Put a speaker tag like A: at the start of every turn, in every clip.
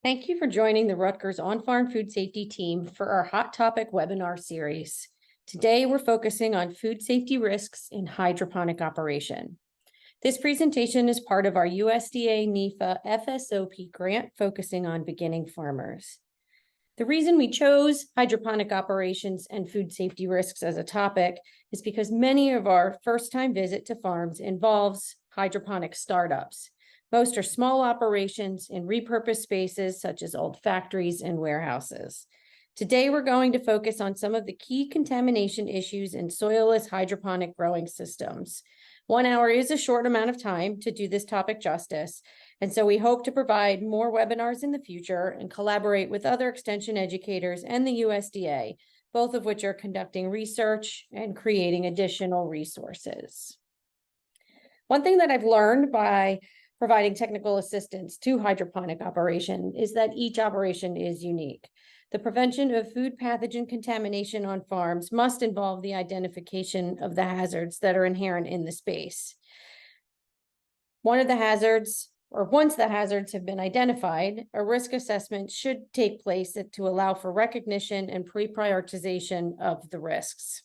A: Thank you for joining the Rutgers On-Farm Food Safety team for our Hot Topic webinar series. Today, we're focusing on food safety risks in hydroponic operation. This presentation is part of our USDA NEFA FSOP grant focusing on beginning farmers. The reason we chose hydroponic operations and food safety risks as a topic is because many of our first-time visit to farms involves hydroponic startups. Most are small operations in repurposed spaces such as old factories and warehouses. Today, we're going to focus on some of the key contamination issues in soilless hydroponic growing systems. 1 hour is a short amount of time to do this topic justice, and so we hope to provide more webinars in the future and collaborate with other extension educators and the USDA, both of which are conducting research and creating additional resources. One thing that I've learned by providing technical assistance to hydroponic operation is that each operation is unique. The prevention of food pathogen contamination on farms must involve the identification of the hazards that are inherent in the space. Once the hazards have been identified, a risk assessment should take place to allow for recognition and pre-prioritization of the risks.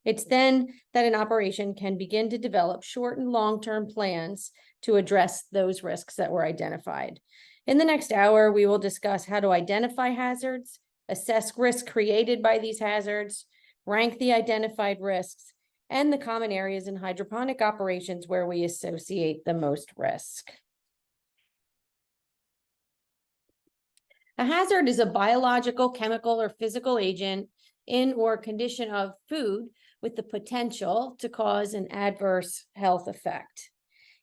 A: It's then that an operation can begin to develop short and long-term plans to address those risks that were identified. In the next hour, we will discuss how to identify hazards, assess risk created by these hazards, rank the identified risks, and the common areas in hydroponic operations where we associate the most risk. A hazard is a biological, chemical, or physical agent in or condition of food with the potential to cause an adverse health effect.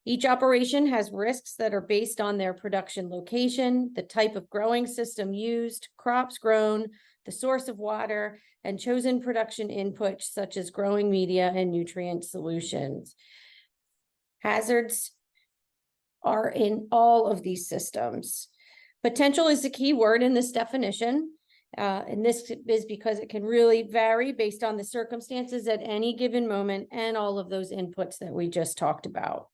A: Each operation has risks that are based on their production location, the type of growing system used, crops grown, the source of water, and chosen production inputs such as growing media and nutrient solutions. Hazards are in all of these systems. Potential is the key word in this definition. And this is because it can really vary based on the circumstances at any given moment and all of those inputs that we just talked about.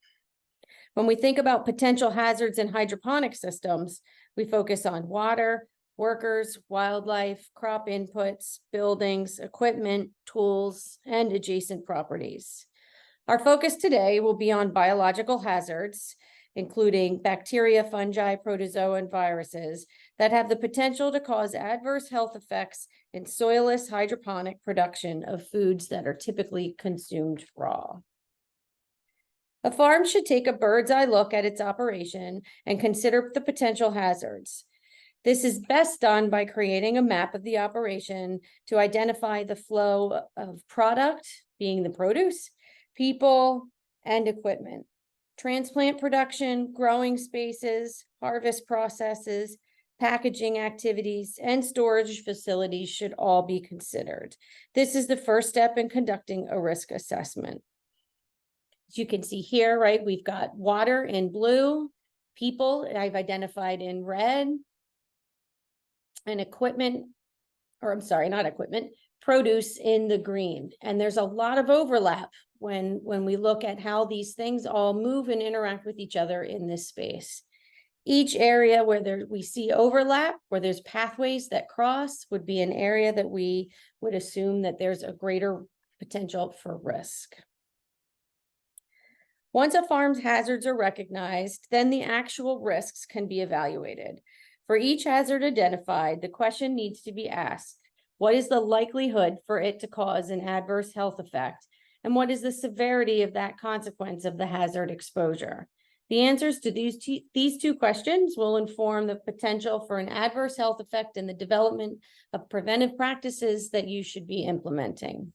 A: When we think about potential hazards in hydroponic systems, we focus on water, workers, wildlife, crop inputs, buildings, equipment, tools, and adjacent properties. Our focus today will be on biological hazards, including bacteria, fungi, protozoa, and viruses that have the potential to cause adverse health effects in soilless hydroponic production of foods that are typically consumed raw. A farm should take a bird's eye look at its operation and consider the potential hazards. This is best done by creating a map of the operation to identify the flow of product, being the produce, people, and equipment. Transplant production, growing spaces, harvest processes, packaging activities, and storage facilities should all be considered. This is the first step in conducting a risk assessment. As you can see here, right, we've got water in blue, people I've identified in red, and produce in the green. And there's a lot of overlap when we look at how these things all move and interact with each other in this space. Each area where we see overlap, where there's pathways that cross, would be an area that we would assume that there's a greater potential for risk. Once a farm's hazards are recognized, then the actual risks can be evaluated. For each hazard identified, the question needs to be asked: what is the likelihood for it to cause an adverse health effect? And what is the severity of that consequence of the hazard exposure? The answers to these two questions will inform the potential for an adverse health effect and the development of preventive practices that you should be implementing.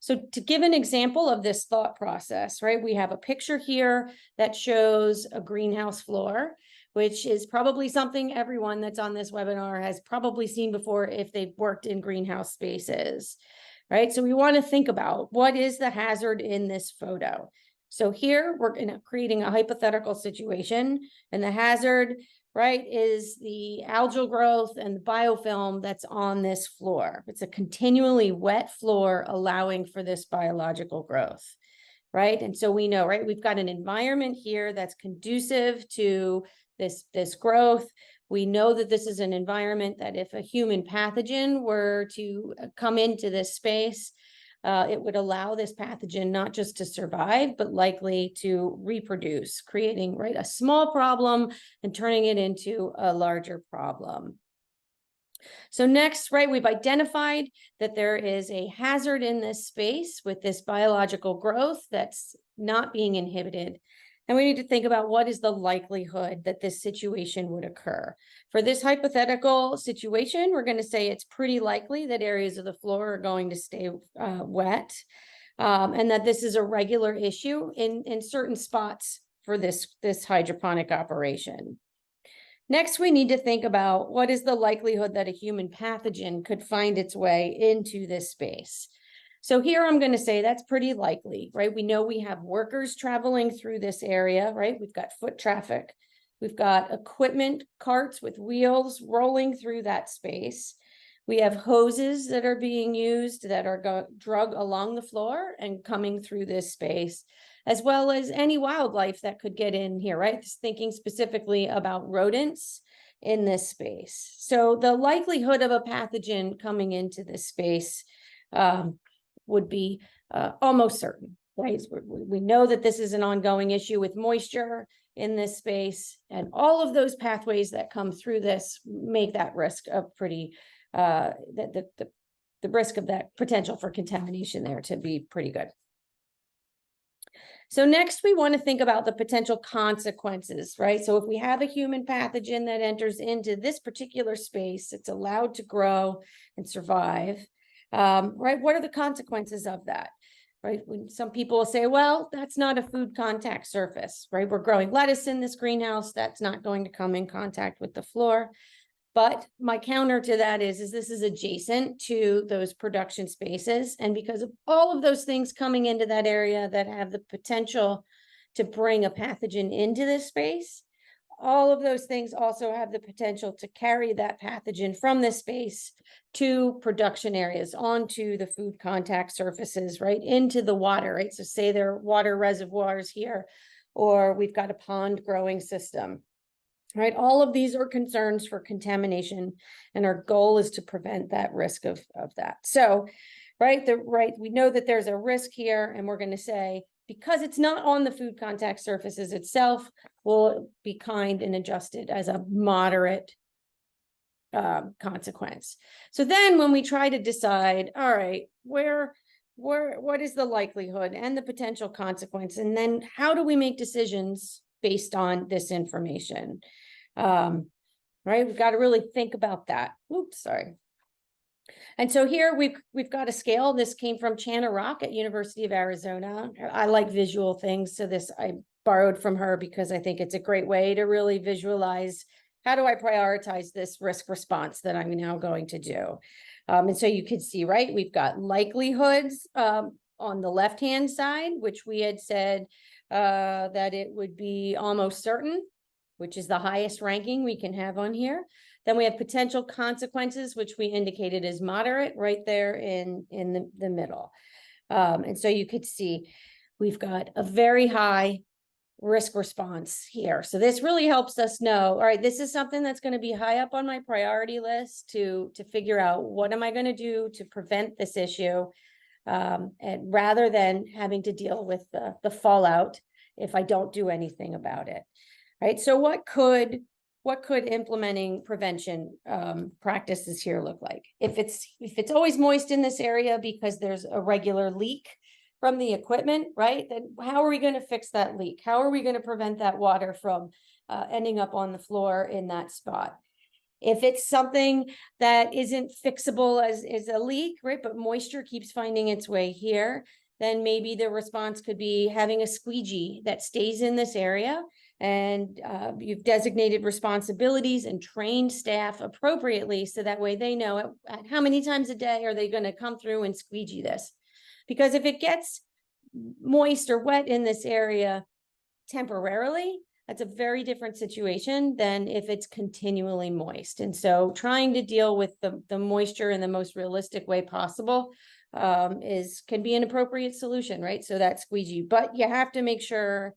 A: So to give an example of this thought process, right, we have a picture here that shows a greenhouse floor, which is probably something everyone that's on this webinar has probably seen before if they've worked in greenhouse spaces, right? So we want to think about what is the hazard in this photo. So here we're creating a hypothetical situation, and the hazard, right, is the algal growth and the biofilm that's on this floor. It's a continually wet floor allowing for this biological growth, right? And so we know, right, we've got an environment here that's conducive to this growth. We know that this is an environment that if a human pathogen were to come into this space, it would allow this pathogen not just to survive, but likely to reproduce, creating, right, a small problem and turning it into a larger problem. So next, right, we've identified that there is a hazard in this space with this biological growth that's not being inhibited. And we need to think about what is the likelihood that this situation would occur. For this hypothetical situation, we're going to say it's pretty likely that areas of the floor are going to stay wet, and that this is a regular issue in certain spots for this hydroponic operation. Next, we need to think about what is the likelihood that a human pathogen could find its way into this space. So here I'm going to say that's pretty likely, right? We know we have workers traveling through this area, right? We've got foot traffic. We've got equipment carts with wheels rolling through that space. We have hoses that are being used that are drug along the floor and coming through this space, as well as any wildlife that could get in here, right? Just thinking specifically about rodents in this space. So the likelihood of a pathogen coming into this space would be almost certain, right? We know that this is an ongoing issue with moisture in this space, and all of those pathways that come through this make that risk of pretty, the risk of that potential for contamination there to be pretty good. So next, we want to think about the potential consequences, right? So if we have a human pathogen that enters into this particular space, it's allowed to grow and survive, right? What are the consequences of that, right? Some people will say, well, that's not a food contact surface, right? We're growing lettuce in this greenhouse. That's not going to come in contact with the floor. But my counter to that is this is adjacent to those production spaces. And because of all of those things coming into that area that have the potential to bring a pathogen into this space, all of those things also have the potential to carry that pathogen from this space to production areas, onto the food contact surfaces, right, into the water, right? So say there are water reservoirs here, or we've got a pond growing system. Right, all of these are concerns for contamination, and our goal is to prevent that risk of that. So, right, we know that there's a risk here, and we're going to say, because it's not on the food contact surfaces itself, we'll be kind and adjust it as a moderate consequence. So then when we try to decide, all right, what is the likelihood and the potential consequence, and then how do we make decisions based on this information? Right, we've got to really think about that. Oops, sorry. And so here we've got a scale. This came from Chana Rock at University of Arizona. I like visual things, so this I borrowed from her because I think it's a great way to really visualize how do I prioritize this risk response that I'm now going to do. And so you can see, right, we've got likelihoods on the left-hand side, which we had said that it would be almost certain, which is the highest ranking we can have on here. Then we have potential consequences, which we indicated as moderate right there in the middle. And so you could see we've got a very high risk response here. So this really helps us know, all right, this is something that's going to be high up on my priority list to figure out what am I going to do to prevent this issue, and rather than having to deal with the fallout if I don't do anything about it. Right. So what could implementing prevention practices here look like? If it's always moist in this area because there's a regular leak from the equipment, right? Then how are we going to fix that leak? How are we going to prevent that water from ending up on the floor in that spot? If it's something that isn't fixable as a leak, right, but moisture keeps finding its way here, then maybe the response could be having a squeegee that stays in this area, and you've designated responsibilities and trained staff appropriately so that way they know at how many times a day are they going to come through and squeegee this. Because if it gets moist or wet in this area temporarily, that's a very different situation than if it's continually moist. And so trying to deal with the moisture in the most realistic way possible can be an appropriate solution, right? So that squeegee, but you have to make sure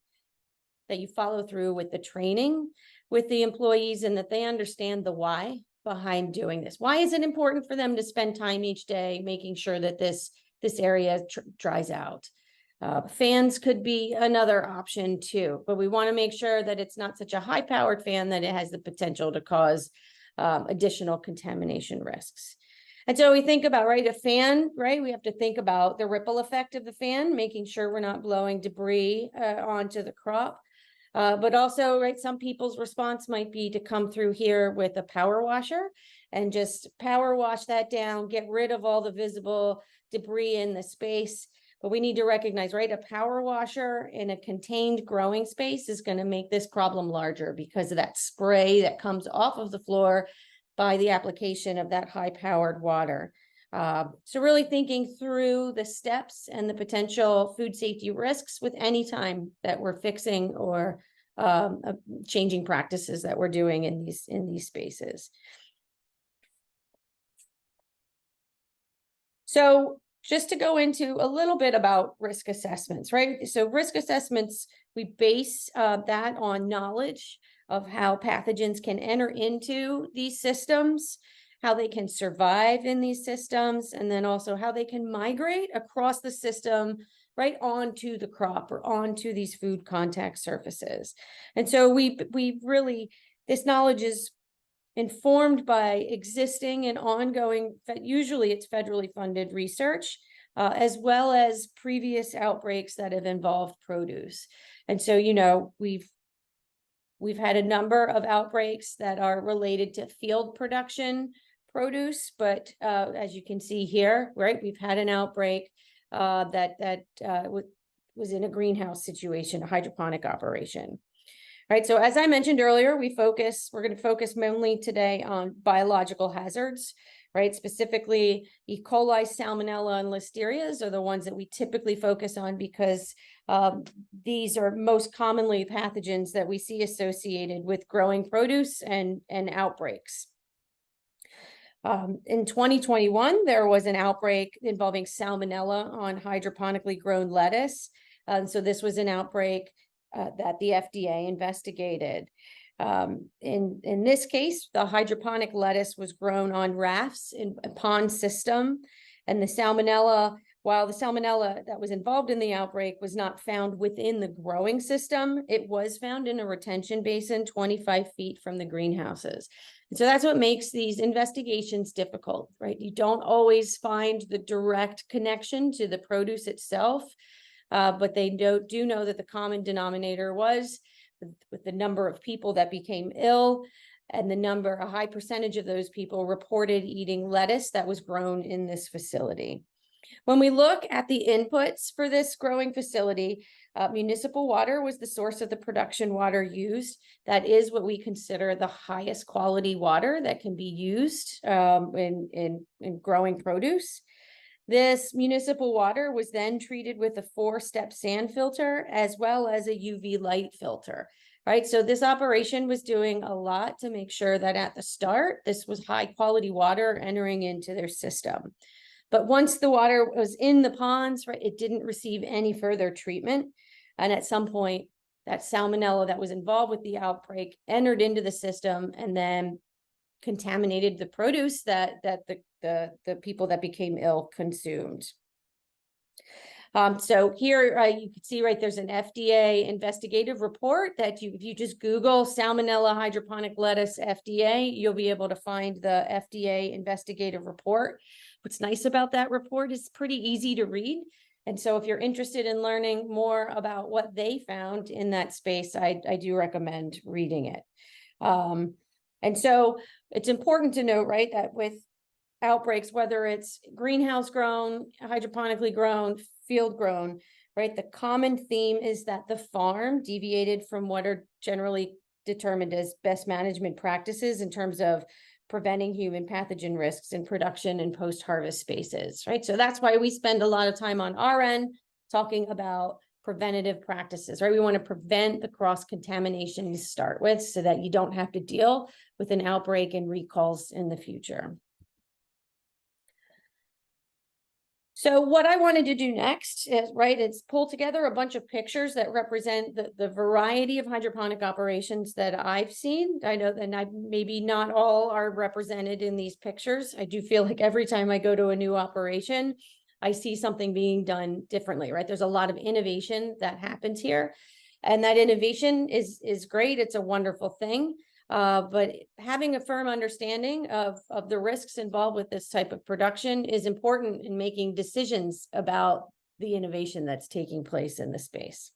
A: that you follow through with the training with the employees and that they understand the why behind doing this. Why is it important for them to spend time each day making sure that this area dries out? Fans could be another option too, but we want to make sure that it's not such a high-powered fan that it has the potential to cause additional contamination risks. And so we think about, right, a fan, right? We have to think about the ripple effect of the fan, making sure we're not blowing debris onto the crop. But also, right, some people's response might be to come through here with a power washer and just power wash that down, get rid of all the visible debris in the space. But we need to recognize, right, a power washer in a contained growing space is going to make this problem larger because of that spray that comes off of the floor by the application of that high-powered water. So really thinking through the steps and the potential food safety risks with any time that we're fixing or changing practices that we're doing in these spaces. So just to go into a little bit about risk assessments, right? So risk assessments, we base that on knowledge of how pathogens can enter into these systems, how they can survive in these systems, and then also how they can migrate across the system right onto the crop or onto these food contact surfaces. And so we really, this knowledge is informed by existing and ongoing, usually it's federally funded research, as well as previous outbreaks that have involved produce. And so, you know, we've had a number of outbreaks that are related to field production produce, but as you can see here, right, we've had an outbreak that was in a greenhouse situation, a hydroponic operation. Right, so as I mentioned earlier, we're going to focus mainly today on biological hazards, right? Specifically, E. coli, Salmonella, and Listerias are the ones that we typically focus on because these are most commonly pathogens that we see associated with growing produce and outbreaks. In 2021, there was an outbreak involving Salmonella on hydroponically grown lettuce. So this was an outbreak that the FDA investigated. In this case, the hydroponic lettuce was grown on rafts in a pond system, and the Salmonella, while the Salmonella that was involved in the outbreak was not found within the growing system, it was found in a retention basin 25 feet from the greenhouses. And so that's what makes these investigations difficult, right? You don't always find the direct connection to the produce itself. But they do know that the common denominator was with the number of people that became ill and a high percentage of those people reported eating lettuce that was grown in this facility. When we look at the inputs for this growing facility, municipal water was the source of the production water used. That is what we consider the highest quality water that can be used in growing produce. This municipal water was then treated with a 4-step sand filter as well as a UV light filter, right? So this operation was doing a lot to make sure that at the start, this was high quality water entering into their system. But once the water was in the ponds, right, it didn't receive any further treatment. And at some point, that Salmonella that was involved with the outbreak entered into the system and then contaminated the produce that the people that became ill consumed. So here you can see, right, there's an FDA investigative report that if you just Google Salmonella hydroponic lettuce FDA, you'll be able to find the FDA investigative report. What's nice about that report is pretty easy to read. And so if you're interested in learning more about what they found in that space, I do recommend reading it. And so it's important to note, right, that with outbreaks, whether it's greenhouse grown, hydroponically grown, field grown, right, the common theme is that the farm deviated from what are generally determined as best management practices in terms of preventing human pathogen risks in production and post-harvest spaces, right? So that's why we spend a lot of time on our end talking about preventative practices, right? We want to prevent the cross-contamination to start with so that you don't have to deal with an outbreak and recalls in the future. So what I wanted to do next is, is pull together a bunch of pictures that represent the variety of hydroponic operations that I've seen. I know that maybe not all are represented in these pictures. I do feel like every time I go to a new operation, I see something being done differently, right? There's a lot of innovation that happens here, and that innovation is great. It's a wonderful thing. But having a firm understanding of the risks involved with this type of production is important in making decisions about the innovation that's taking place in the space.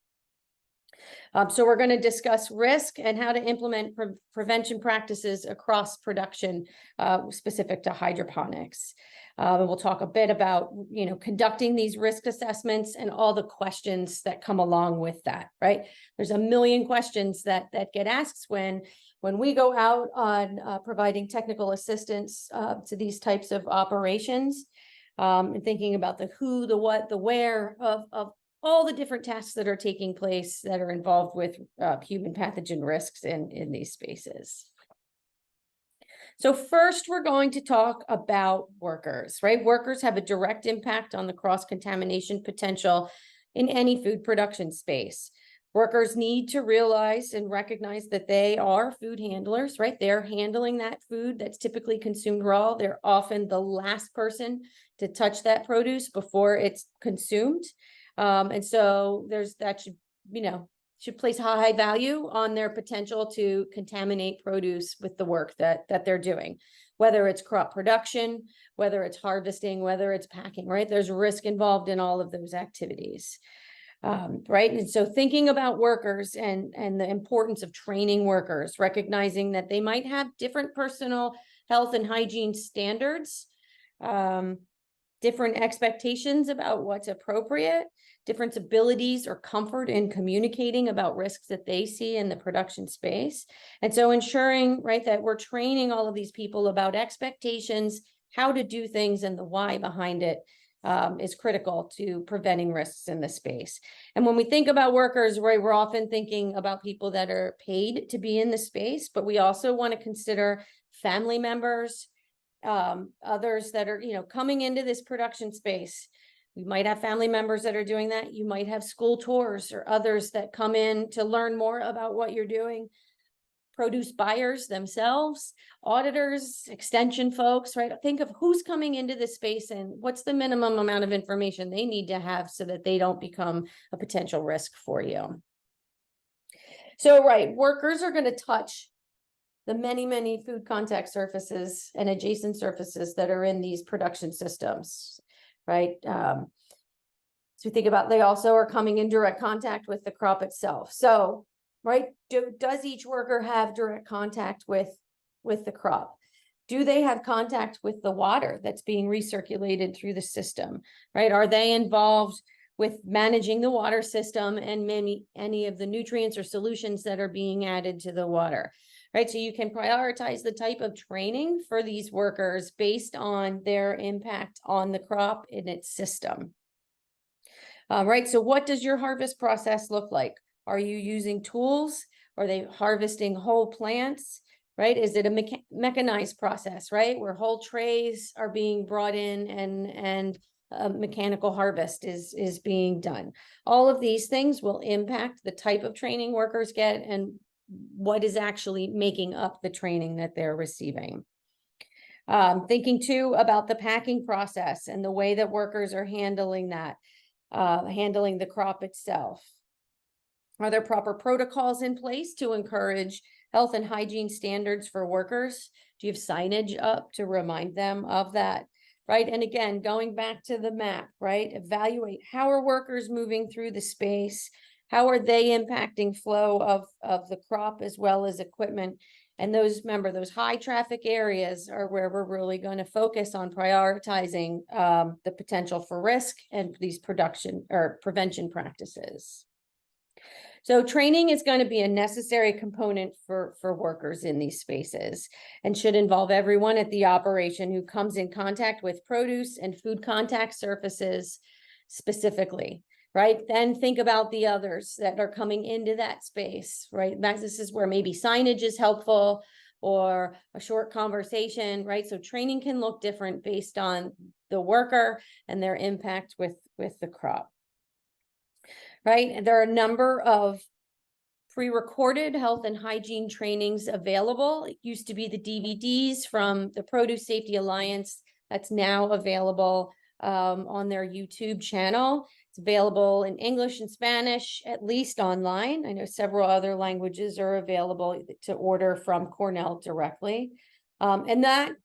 A: So we're going to discuss risk and how to implement prevention practices across production specific to hydroponics. And we'll talk a bit about, conducting these risk assessments and all the questions that come along with that, right? There's a million questions that get asked when we go out on providing technical assistance to these types of operations, and thinking about the who, the what, the where of all the different tasks that are taking place that are involved with human pathogen risks in these spaces. So first, we're going to talk about workers, right? Workers have a direct impact on the cross-contamination potential in any food production space. Workers need to realize and recognize that they are food handlers, right? They're handling that food that's typically consumed raw. They're often the last person to touch that produce before it's consumed. And so that should place high value on their potential to contaminate produce with the work that they're doing, whether it's crop production, whether it's harvesting, whether it's packing, right? There's risk involved in all of those activities. Right. And so thinking about workers and the importance of training workers, recognizing that they might have different personal health and hygiene standards, different expectations about what's appropriate, different abilities or comfort in communicating about risks that they see in the production space. And so ensuring, right, that we're training all of these people about expectations, how to do things, and the why behind it is critical to preventing risks in the space. And when we think about workers, right, we're often thinking about people that are paid to be in the space, but we also want to consider family members, others that are, coming into this production space. We might have family members that are doing that. You might have school tours or others that come in to learn more about what you're doing. Produce buyers themselves, auditors, extension folks, right? Think of who's coming into this space and what's the minimum amount of information they need to have so that they don't become a potential risk for you. So, right, workers are going to touch the many, many food contact surfaces and adjacent surfaces that are in these production systems, right? So think about, they also are coming in direct contact with the crop itself. So, right, does each worker have direct contact with the crop? Do they have contact with the water that's being recirculated through the system, right? Are they involved with managing the water system and any of the nutrients or solutions that are being added to the water? Right, so you can prioritize the type of training for these workers based on their impact on the crop in its system. Right, so what does your harvest process look like? Are you using tools? Are they harvesting whole plants? Right, is it a mechanized process, right, where whole trays are being brought in and mechanical harvest is being done? All of these things will impact the type of training workers get and what is actually making up the training that they're receiving. Thinking too about the packing process and the way that workers are handling that, handling the crop itself. Are there proper protocols in place to encourage health and hygiene standards for workers? Do you have signage up to remind them of that? Right, and again, going back to the map, right, evaluate how are workers moving through the space. How are they impacting flow of the crop as well as equipment? And those high traffic areas are where we're really going to focus on prioritizing the potential for risk and these production or prevention practices. So training is going to be a necessary component for workers in these spaces and should involve everyone at the operation who comes in contact with produce and food contact surfaces specifically. Right, then think about the others that are coming into that space, right? This is where maybe signage is helpful or a short conversation, right? So training can look different based on the worker and their impact with the crop. Right, and there are a number of pre-recorded health and hygiene trainings available. It used to be the DVDs from the Produce Safety Alliance. That's now available on their YouTube channel. It's available in English and Spanish, at least online. I know several other languages are available to order from Cornell directly. And that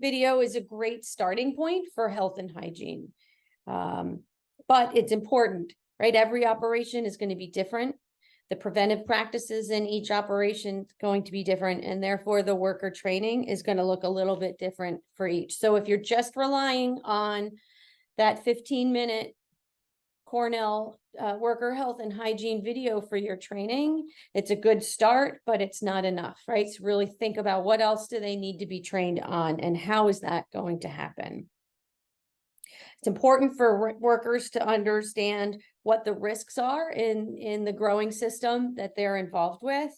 A: video is a great starting point for health and hygiene. But it's important, right? Every operation is going to be different. The preventive practices in each operation is going to be different, and therefore the worker training is going to look a little bit different for each. So if you're just relying on that 15-minute Cornell worker health and hygiene video for your training, it's a good start, but it's not enough, right? So really think about what else do they need to be trained on, and how is that going to happen? It's important for workers to understand what the risks are in the growing system that they're involved with,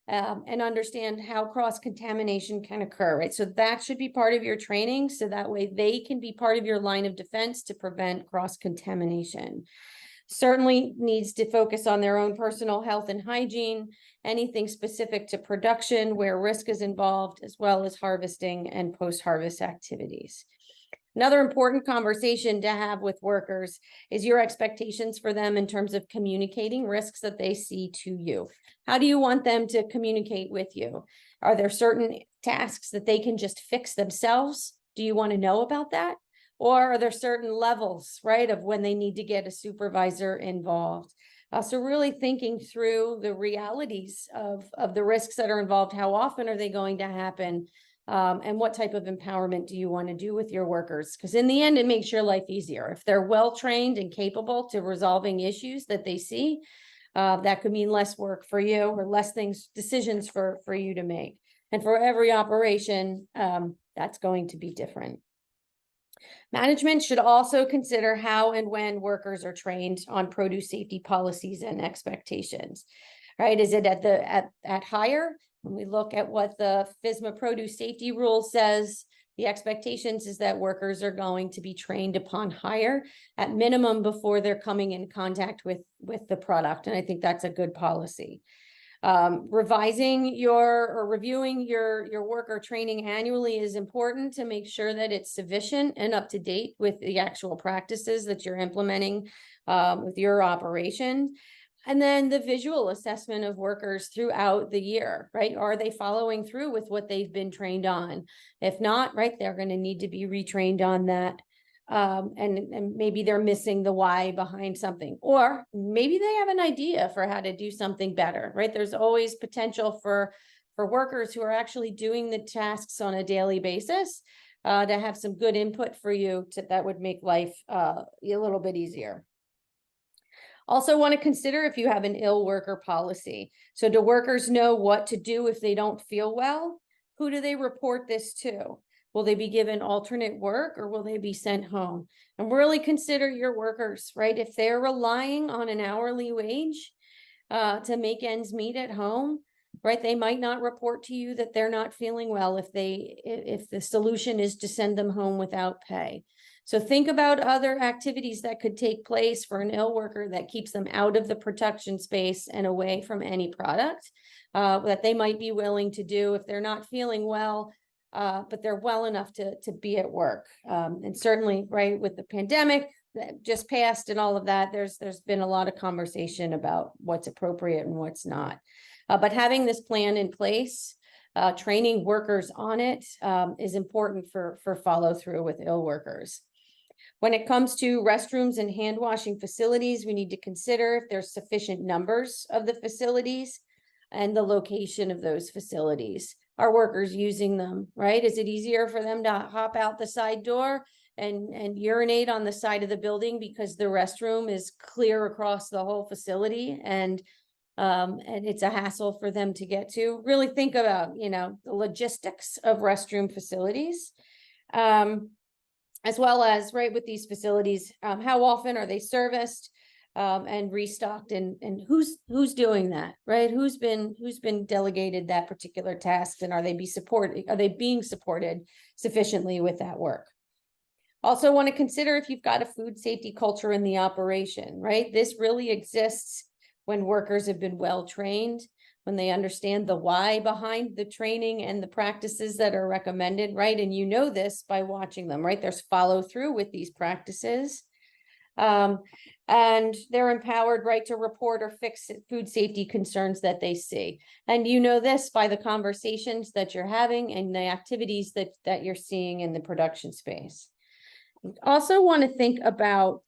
A: and understand how cross-contamination can occur, right? So that should be part of your training, so that way they can be part of your line of defense to prevent cross-contamination. Certainly needs to focus on their own personal health and hygiene, anything specific to production where risk is involved, as well as harvesting and post-harvest activities. Another important conversation to have with workers is your expectations for them in terms of communicating risks that they see to you. How do you want them to communicate with you? Are there certain tasks that they can just fix themselves? Do you want to know about that? Or are there certain levels, right, of when they need to get a supervisor involved? So really thinking through the realities of the risks that are involved. How often are they going to happen? And what type of empowerment do you want to do with your workers? Because in the end, it makes your life easier. If they're well-trained and capable to resolving issues that they see, that could mean less work for you, or less decisions for you to make. And for every operation, that's going to be different. Management should also consider how and when workers are trained on produce safety policies and expectations, right? Is it at higher? When we look at what the FSMA produce safety rule says, the expectations is that workers are going to be trained upon hire at minimum before they're coming in contact with the product. And I think that's a good policy. Reviewing your worker training annually is important to make sure that it's sufficient and up to date with the actual practices that you're implementing with your operation. And then the visual assessment of workers throughout the year, right? Are they following through with what they've been trained on? If not, right, they're going to need to be retrained on that. And maybe they're missing the why behind something, or maybe they have an idea for how to do something better, right? There's always potential for workers who are actually doing the tasks on a daily basis to have some good input for you that would make life a little bit easier. Also want to consider if you have an ill worker policy. So do workers know what to do if they don't feel well? Who do they report this to? Will they be given alternate work, or will they be sent home? And really consider your workers, right? If they're relying on an hourly wage to make ends meet at home, right? They might not report to you that they're not feeling well if the solution is to send them home without pay. So think about other activities that could take place for an ill worker that keeps them out of the production space and away from any product that they might be willing to do if they're not feeling well, but they're well enough to be at work. And certainly, right, with the pandemic that just passed and all of that, there's been a lot of conversation about what's appropriate and what's not. But having this plan in place, training workers on it is important for follow through with ill workers. When it comes to restrooms and hand washing facilities, we need to consider if there's sufficient numbers of the facilities and the location of those facilities. Are workers using them, right? Is it easier for them to hop out the side door and urinate on the side of the building because the restroom is clear across the whole facility and it's a hassle for them to get to? Really think about, the logistics of restroom facilities. As well as, right, with these facilities, how often are they serviced and restocked, and who's doing that, right? Who's been delegated that particular task, and are they being supported sufficiently with that work? Also want to consider if you've got a food safety culture in the operation, right? This really exists when workers have been well trained, when they understand the why behind the training and the practices that are recommended, right? And you know this by watching them, right? There's follow through with these practices. And they're empowered, right, to report or fix food safety concerns that they see. And you know this by the conversations that you're having and the activities that you're seeing in the production space. Also want to think about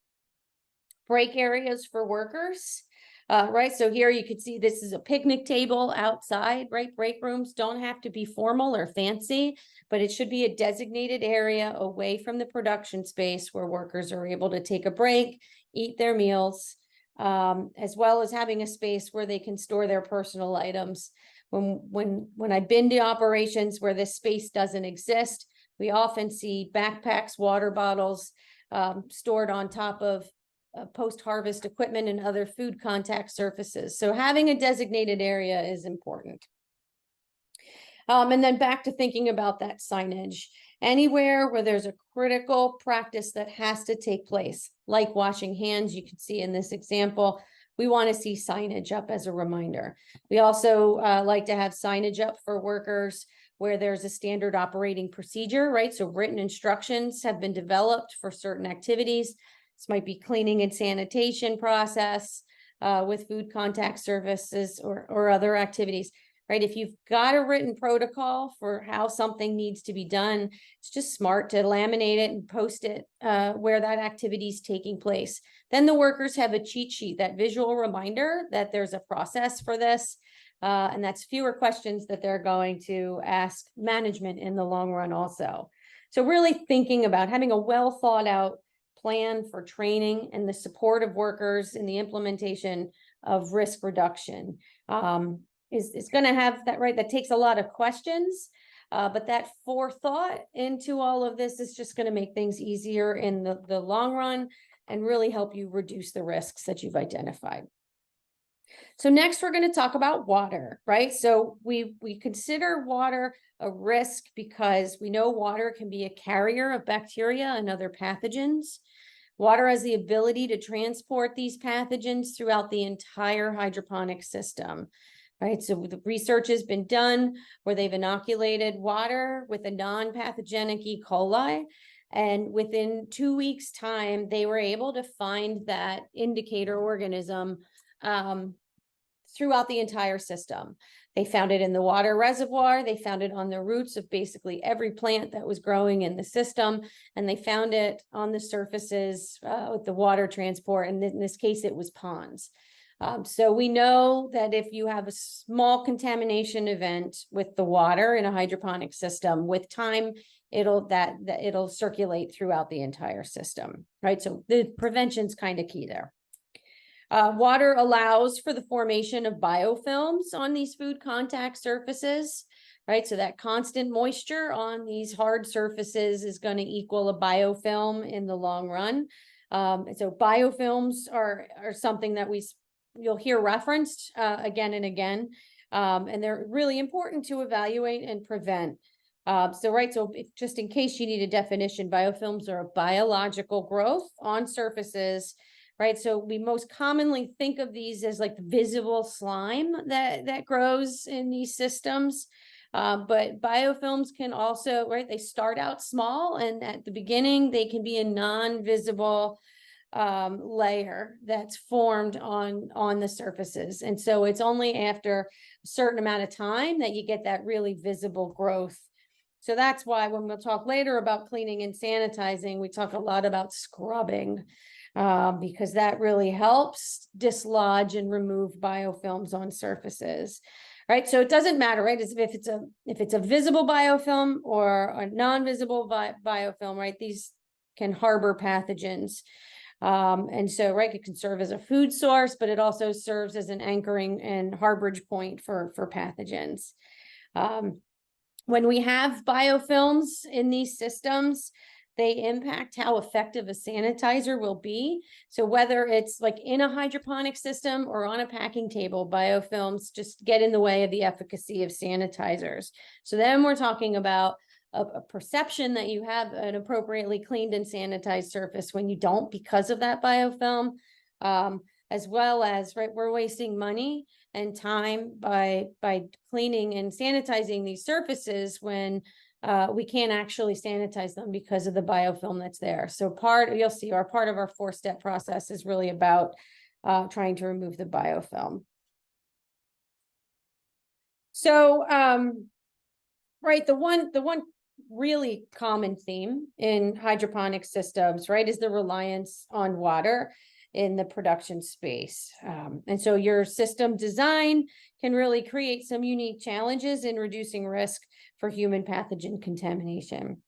A: break areas for workers. Right, so here you can see this is a picnic table outside, right? Break rooms don't have to be formal or fancy, but it should be a designated area away from the production space where workers are able to take a break, eat their meals, as well as having a space where they can store their personal items. When I've been to operations where this space doesn't exist, we often see backpacks, water bottles stored on top of post-harvest equipment and other food contact surfaces. So having a designated area is important. And then back to thinking about that signage. Anywhere where there's a critical practice that has to take place, like washing hands, you can see in this example, we want to see signage up as a reminder. We also like to have signage up for workers where there's a standard operating procedure, right? So written instructions have been developed for certain activities. This might be cleaning and sanitation process with food contact services or other activities, right? If you've got a written protocol for how something needs to be done, it's just smart to laminate it and post it where that activity is taking place. Then the workers have a cheat sheet, that visual reminder that there's a process for this, and that's fewer questions that they're going to ask management in the long run also. So really thinking about having a well thought out plan for training and the support of workers in the implementation of risk reduction is going to have that, right? That takes a lot of questions, but that forethought into all of this is just going to make things easier in the long run and really help you reduce the risks that you've identified. So next we're going to talk about water, right? So we consider water a risk because we know water can be a carrier of bacteria and other pathogens. Water has the ability to transport these pathogens throughout the entire hydroponic system, right? So the research has been done where they've inoculated water with a non-pathogenic E. coli, and within 2 weeks' time, they were able to find that indicator organism throughout the entire system. They found it in the water reservoir. They found it on the roots of basically every plant that was growing in the system. And they found it on the surfaces with the water transport. And in this case, it was ponds. So we know that if you have a small contamination event with the water in a hydroponic system, with time, it'll circulate throughout the entire system, right? So the prevention's kind of key there. Water allows for the formation of biofilms on these food contact surfaces, right? So that constant moisture on these hard surfaces is going to equal a biofilm in the long run. So biofilms are something that you'll hear referenced again and again, and they're really important to evaluate and prevent. So just in case you need a definition, biofilms are a biological growth on surfaces, right? So we most commonly think of these as like visible slime that grows in these systems. But biofilms can also, right, they start out small, and at the beginning, they can be a non-visible layer that's formed on the surfaces. And so it's only after a certain amount of time that you get that really visible growth. So that's why when we'll talk later about cleaning and sanitizing, we talk a lot about scrubbing, because that really helps dislodge and remove biofilms on surfaces, right? So it doesn't matter, right? If it's a visible biofilm or a non-visible biofilm, right? These can harbor pathogens. And so, right, it can serve as a food source, but it also serves as an anchoring and harborage point for pathogens. When we have biofilms in these systems, they impact how effective a sanitizer will be. So whether it's like in a hydroponic system or on a packing table, biofilms just get in the way of the efficacy of sanitizers. So then we're talking about a perception that you have an appropriately cleaned and sanitized surface when you don't because of that biofilm, as well as, right, we're wasting money and time by cleaning and sanitizing these surfaces when we can't actually sanitize them because of the biofilm that's there. So you'll see part of our 4-step process is really about trying to remove the biofilm. So, right, the one really common theme in hydroponic systems, right, is the reliance on water in the production space. And so your system design can really create some unique challenges in reducing risk for human pathogen contamination.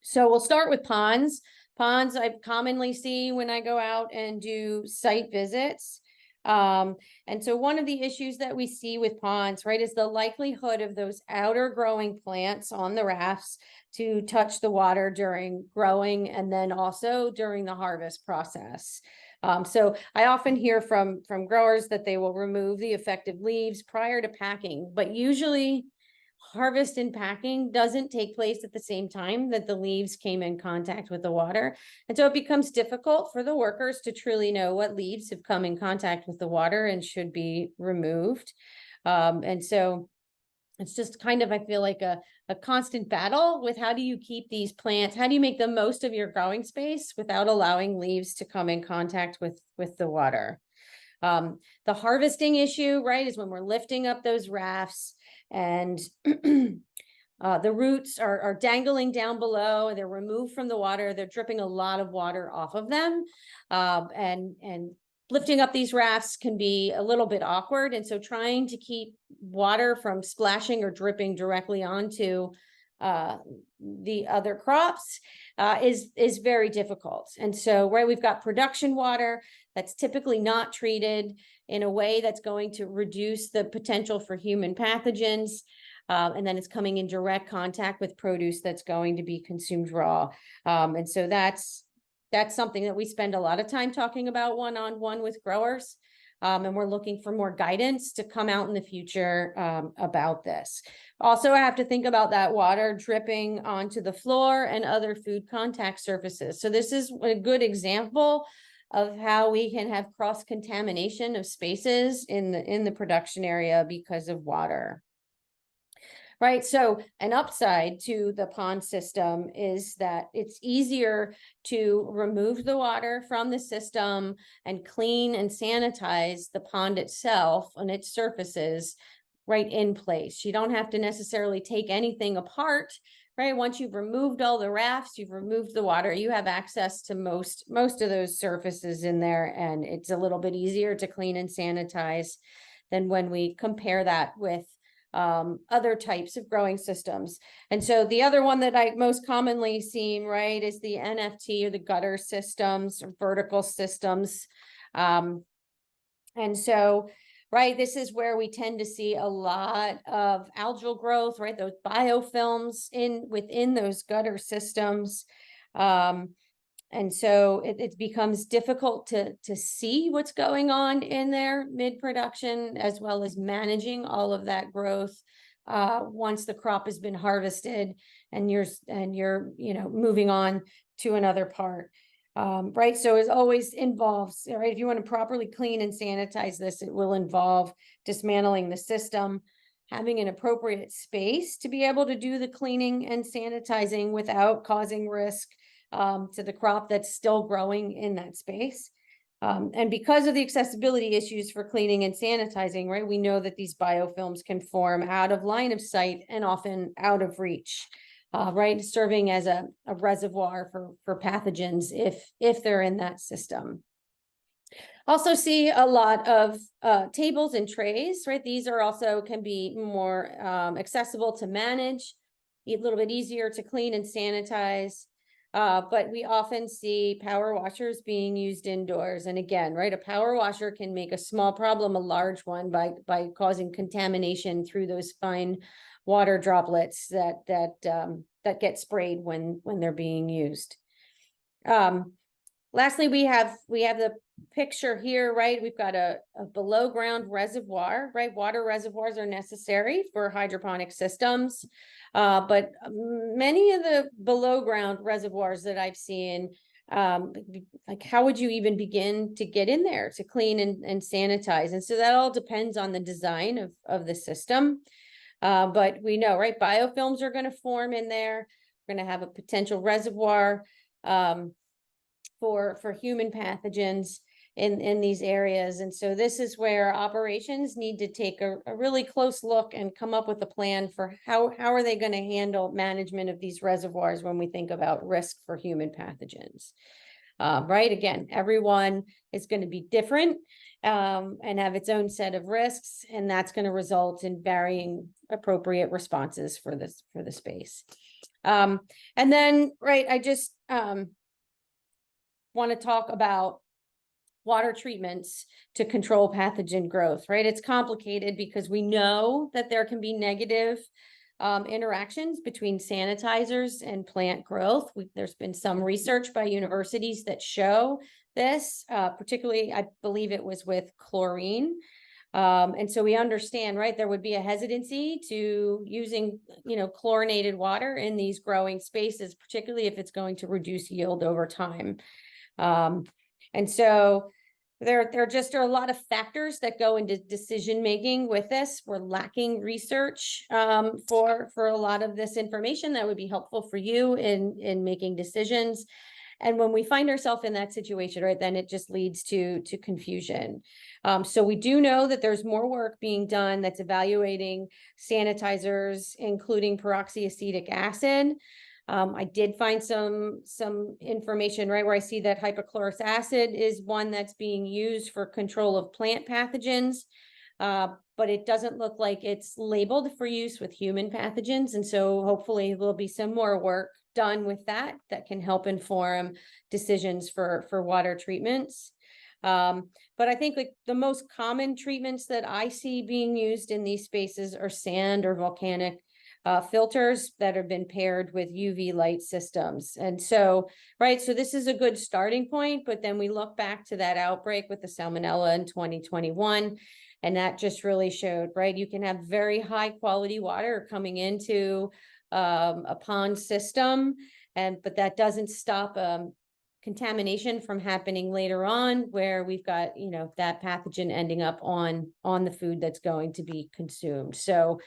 A: So we'll start with ponds. Ponds I commonly see when I go out and do site visits. And so one of the issues that we see with ponds, right, is the likelihood of those outer growing plants on the rafts to touch the water during growing and then also during the harvest process. So I often hear from growers that they will remove the affected leaves prior to packing, but usually harvest and packing doesn't take place at the same time that the leaves came in contact with the water. And so it becomes difficult for the workers to truly know what leaves have come in contact with the water and should be removed. And so it's just kind of, I feel like a constant battle with how do you keep these plants, how do you make the most of your growing space without allowing leaves to come in contact with the water. The harvesting issue, right, is when we're lifting up those rafts and the roots are dangling down below, they're removed from the water, they're dripping a lot of water off of them. And lifting up these rafts can be a little bit awkward. And so trying to keep water from splashing or dripping directly onto the other crops is very difficult. And so, right, we've got production water that's typically not treated in a way that's going to reduce the potential for human pathogens. And then it's coming in direct contact with produce that's going to be consumed raw. And so that's something that we spend a lot of time talking about one-on-one with growers. And we're looking for more guidance to come out in the future about this. Also, I have to think about that water dripping onto the floor and other food contact surfaces. So this is a good example of how we can have cross-contamination of spaces in the production area because of water. Right, so an upside to the pond system is that it's easier to remove the water from the system and clean and sanitize the pond itself and its surfaces right in place. You don't have to necessarily take anything apart, right? Once you've removed all the rafts, you've removed the water, you have access to most of those surfaces in there, and it's a little bit easier to clean and sanitize than when we compare that with other types of growing systems. And so the other one that I most commonly see, right, is the NFT or the gutter systems or vertical systems. And so, right, this is where we tend to see a lot of algal growth, right, those biofilms within those gutter systems. And so it becomes difficult to see what's going on in there mid-production, as well as managing all of that growth once the crop has been harvested and you're moving on to another part. Right, so it always involves, right, if you want to properly clean and sanitize this, it will involve dismantling the system, having an appropriate space to be able to do the cleaning and sanitizing without causing risk to the crop that's still growing in that space. And because of the accessibility issues for cleaning and sanitizing, right, we know that these biofilms can form out of line of sight and often out of reach, right, serving as a reservoir for pathogens if they're in that system. Also see a lot of tables and trays, right? These are also can be more accessible to manage, a little bit easier to clean and sanitize. But we often see power washers being used indoors. And again, right, a power washer can make a small problem a large one by causing contamination through those fine water droplets that get sprayed when they're being used. Lastly, we have picture here, right, we've got a below ground reservoir, right? Water reservoirs are necessary for hydroponic systems. But many of the below ground reservoirs that I've seen, like how would you even begin to get in there to clean and sanitize? And so that all depends on the design of the system. But we know, right, biofilms are going to form in there. We're going to have a potential reservoir for human pathogens in these areas. And so this is where operations need to take a really close look and come up with a plan for how are they going to handle management of these reservoirs when we think about risk for human pathogens. Right, again, everyone is going to be different and have its own set of risks, and that's going to result in varying appropriate responses for the space. And then, right, I just want to talk about water treatments to control pathogen growth, right? It's complicated because we know that there can be negative interactions between sanitizers and plant growth. There's been some research by universities that show this, particularly, I believe it was with chlorine. And so we understand, right, there would be a hesitancy to using, chlorinated water in these growing spaces, particularly if it's going to reduce yield over time. And so there just are a lot of factors that go into decision making with this. We're lacking research for a lot of this information that would be helpful for you in making decisions. And when we find ourselves in that situation, right, then it just leads to confusion. So we do know that there's more work being done that's evaluating sanitizers, including peroxyacetic acid. I did find some information, right, where I see that hypochlorous acid is one that's being used for control of plant pathogens, but it doesn't look like it's labeled for use with human pathogens. And so hopefully there'll be some more work done with that can help inform decisions for water treatments. But I think like the most common treatments that I see being used in these spaces are sand or volcanic filters that have been paired with UV light systems. And so, right, so this is a good starting point, but then we look back to that outbreak with the Salmonella in 2021, and that just really showed, right, you can have very high quality water coming into a pond system, but that doesn't stop contamination from happening later on, where we've got, that pathogen ending up on the food that's going to be consumed. So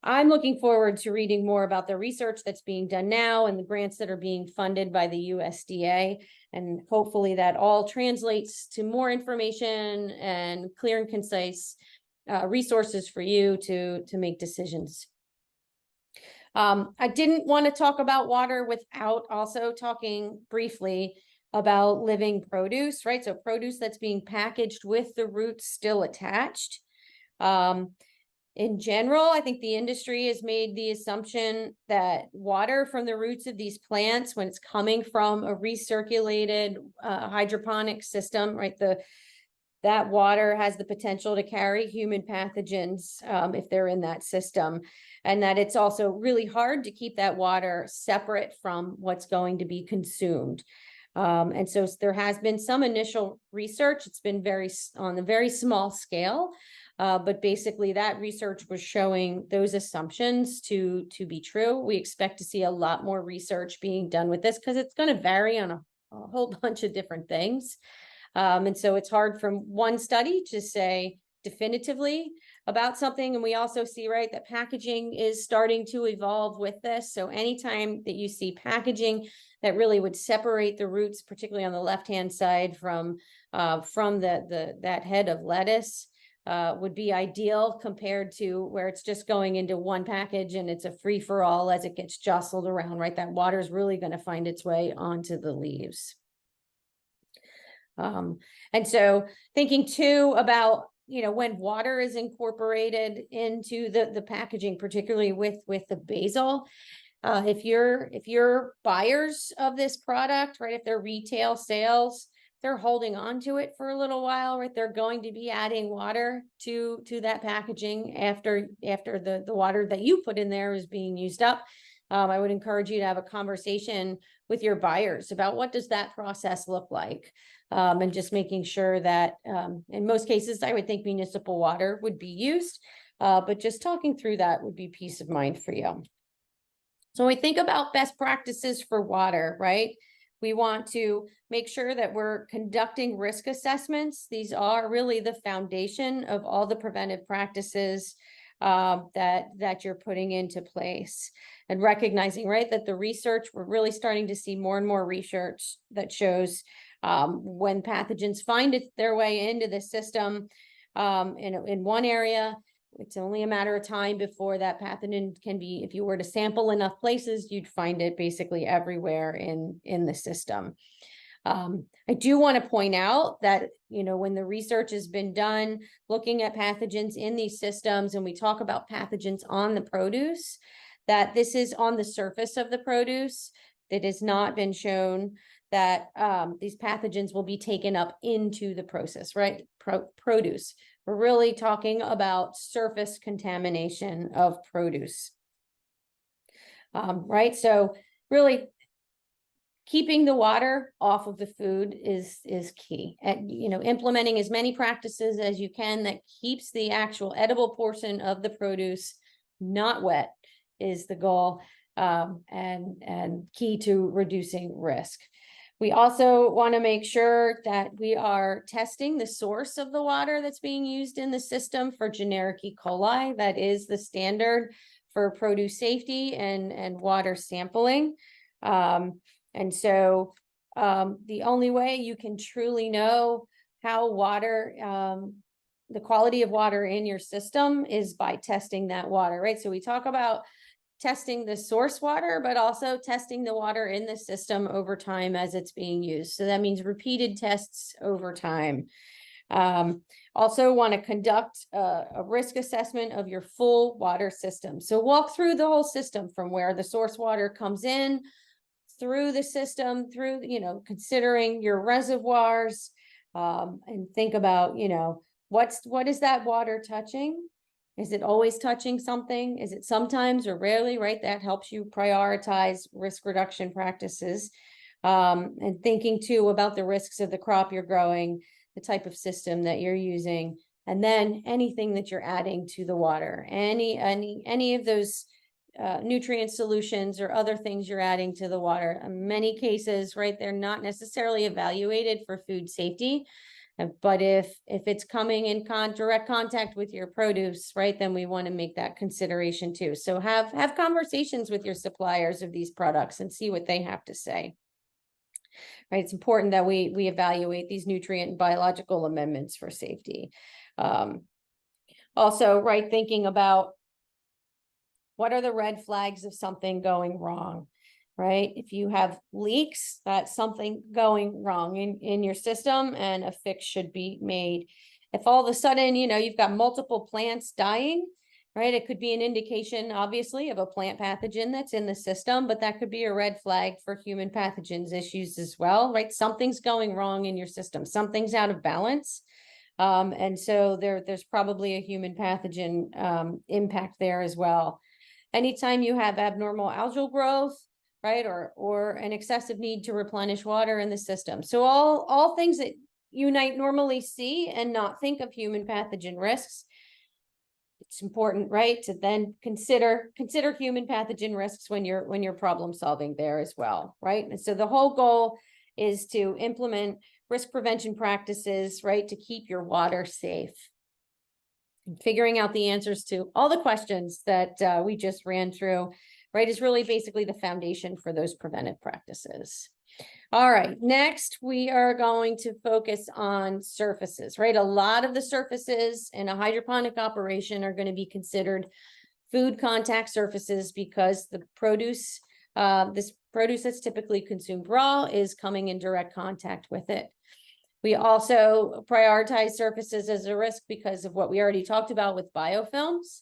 A: I'm looking forward to reading more about the research that's being done now and the grants that are being funded by the USDA. And hopefully that all translates to more information and clear and concise resources for you to make decisions. I didn't want to talk about water without also talking briefly about living produce, right? So produce that's being packaged with the roots still attached. In general, I think the industry has made the assumption that water from the roots of these plants, when it's coming from a recirculated hydroponic system, right, that water has the potential to carry human pathogens if they're in that system, and that it's also really hard to keep that water separate from what's going to be consumed. And so there has been some initial research. It's been on a very small scale. But basically that research was showing those assumptions to be true. We expect to see a lot more research being done with this because it's going to vary on a whole bunch of different things. And so it's hard from one study to say definitively about something. And we also see, right, that packaging is starting to evolve with this. So anytime that you see packaging that really would separate the roots, particularly on the left-hand side from that head of lettuce, would be ideal compared to where it's just going into one package and it's a free-for-all as it gets jostled around, right? That water is really going to find its way onto the leaves. And so thinking too about, when water is incorporated into the packaging, particularly with the basil, if you're buyers of this product, right, if they're retail sales, they're holding on to it for a little while, right? They're going to be adding water to that packaging after the water that you put in there is being used up. I would encourage you to have a conversation with your buyers about what does that process look like, and just making sure that in most cases, I would think municipal water would be used, but just talking through that would be peace of mind for you. So when we think about best practices for water, right? We want to make sure that we're conducting risk assessments. These are really the foundation of all the preventive practices that you're putting into place, and recognizing, right, that the research, we're really starting to see more and more research that shows when pathogens find their way into the system in one area, it's only a matter of time before that pathogen can be, if you were to sample enough places, you'd find it basically everywhere in the system. I do want to point out that, when the research has been done looking at pathogens in these systems, and we talk about pathogens on the produce, that this is on the surface of the produce. It has not been shown that these pathogens will be taken up into the process, right? Produce. We're really talking about surface contamination of produce, right? So really keeping the water off of the food is key. And, implementing as many practices as you can that keeps the actual edible portion of the produce not wet is the goal, and key to reducing risk. We also want to make sure that we are testing the source of the water that's being used in the system for generic E. coli. That is the standard for produce safety and water sampling. And so the only way you can truly know how water, the quality of water in your system is by testing that water, right? So we talk about testing the source water, but also testing the water in the system over time as it's being used. So that means repeated tests over time. Also want to conduct a risk assessment of your full water system. So walk through the whole system from where the source water comes in, through the system, through, considering your reservoirs, and think about, what is that water touching? Is it always touching something? Is it sometimes or rarely, right? That helps you prioritize risk reduction practices, and thinking too about the risks of the crop you're growing, the type of system that you're using, and then anything that you're adding to the water, any of those nutrient solutions or other things you're adding to the water. In many cases, right, they're not necessarily evaluated for food safety. But if it's coming in direct contact with your produce, right, then we want to make that consideration too. So have conversations with your suppliers of these products and see what they have to say. Right, it's important that we evaluate these nutrient and biological amendments for safety. Also, right, thinking about what are the red flags of something going wrong. Right? If you have leaks, that's something going wrong in your system and a fix should be made. If all of a sudden, you've got multiple plants dying, right? It could be an indication, obviously, of a plant pathogen that's in the system, but that could be a red flag for human pathogens issues as well, right? Something's going wrong in your system. Something's out of balance. And so there's probably a human pathogen impact there as well. Anytime you have abnormal algal growth, right, or an excessive need to replenish water in the system. So all things that you might normally see and not think of human pathogen risks. It's important, right, to then consider human pathogen risks when you're problem solving there as well, right? And so the whole goal is to implement risk prevention practices, right, to keep your water safe. And figuring out the answers to all the questions that we just ran through, right, is really basically the foundation for those preventive practices. All right, next we are going to focus on surfaces, right? A lot of the surfaces in a hydroponic operation are going to be considered food contact surfaces because the produce, this produce that's typically consumed raw is coming in direct contact with it. We also prioritize surfaces as a risk because of what we already talked about with biofilms.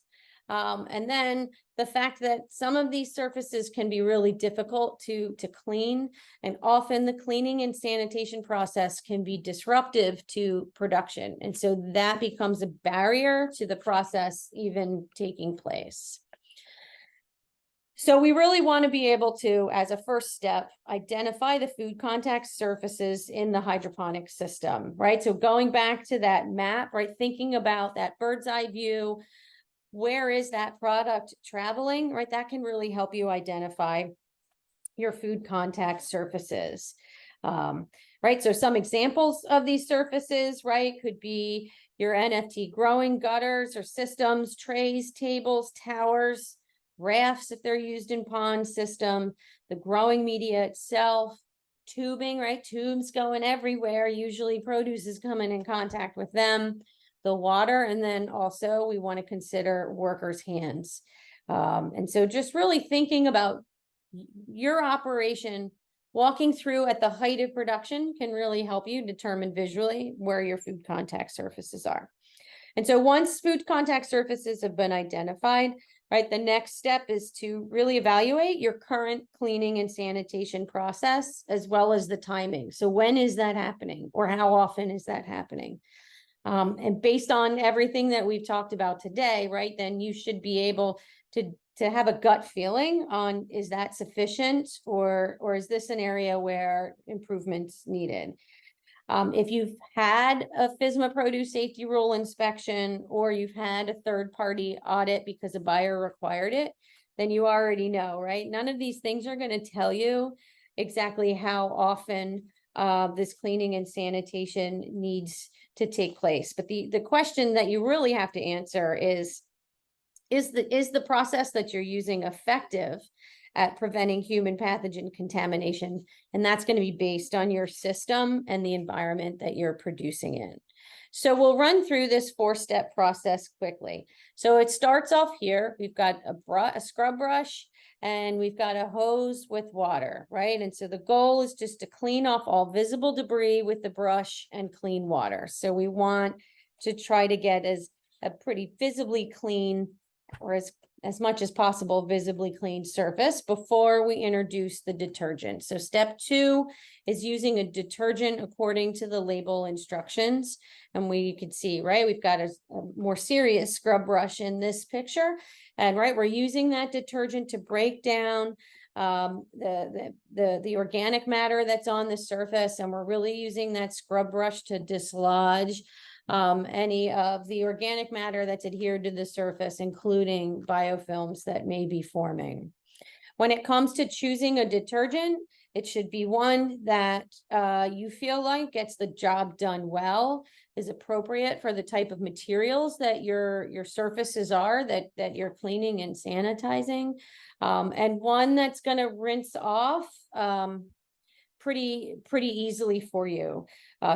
A: And then the fact that some of these surfaces can be really difficult to clean, and often the cleaning and sanitation process can be disruptive to production. And so that becomes a barrier to the process even taking place. So we really want to be able to, as a first step, identify the food contact surfaces in the hydroponic system, right? So going back to that map, right? Thinking about that bird's eye view, where is that product traveling, right? That can really help you identify your food contact surfaces. Right, so some examples of these surfaces, right, could be your NFT growing gutters or systems, trays, tables, towers, rafts if they're used in pond system, the growing media itself, tubing, right, tubes going everywhere, usually produce is coming in contact with them, the water, and then also we want to consider workers' hands. And so just really thinking about your operation, walking through at the height of production can really help you determine visually where your food contact surfaces are. And so once food contact surfaces have been identified, right, the next step is to really evaluate your current cleaning and sanitation process, as well as the timing. So when is that happening, or how often is that happening? And based on everything that we've talked about today, right, then you should be able to have a gut feeling on, is that sufficient, or is this an area where improvements needed? If you've had a FSMA produce safety rule inspection, or you've had a third-party audit because a buyer required it, then you already know, right? None of these things are going to tell you exactly how often this cleaning and sanitation needs to take place. But the question that you really have to answer is the process that you're using effective at preventing human pathogen contamination? And that's going to be based on your system and the environment that you're producing in. So we'll run through this 4-step process quickly. So it starts off here. We've got a scrub brush, and we've got a hose with water, right? And so the goal is just to clean off all visible debris with the brush and clean water. So we want to try to get a pretty visibly clean, or as much as possible visibly clean surface before we introduce the detergent. So step 2 is using a detergent according to the label instructions. And you can see, right, we've got a more serious scrub brush in this picture. And right, we're using that detergent to break down the organic matter that's on the surface. And we're really using that scrub brush to dislodge any of the organic matter that's adhered to the surface, including biofilms that may be forming. When it comes to choosing a detergent, it should be one that you feel like gets the job done well, is appropriate for the type of materials that your surfaces are that you're cleaning and sanitizing, and one that's going to rinse off pretty easily for you.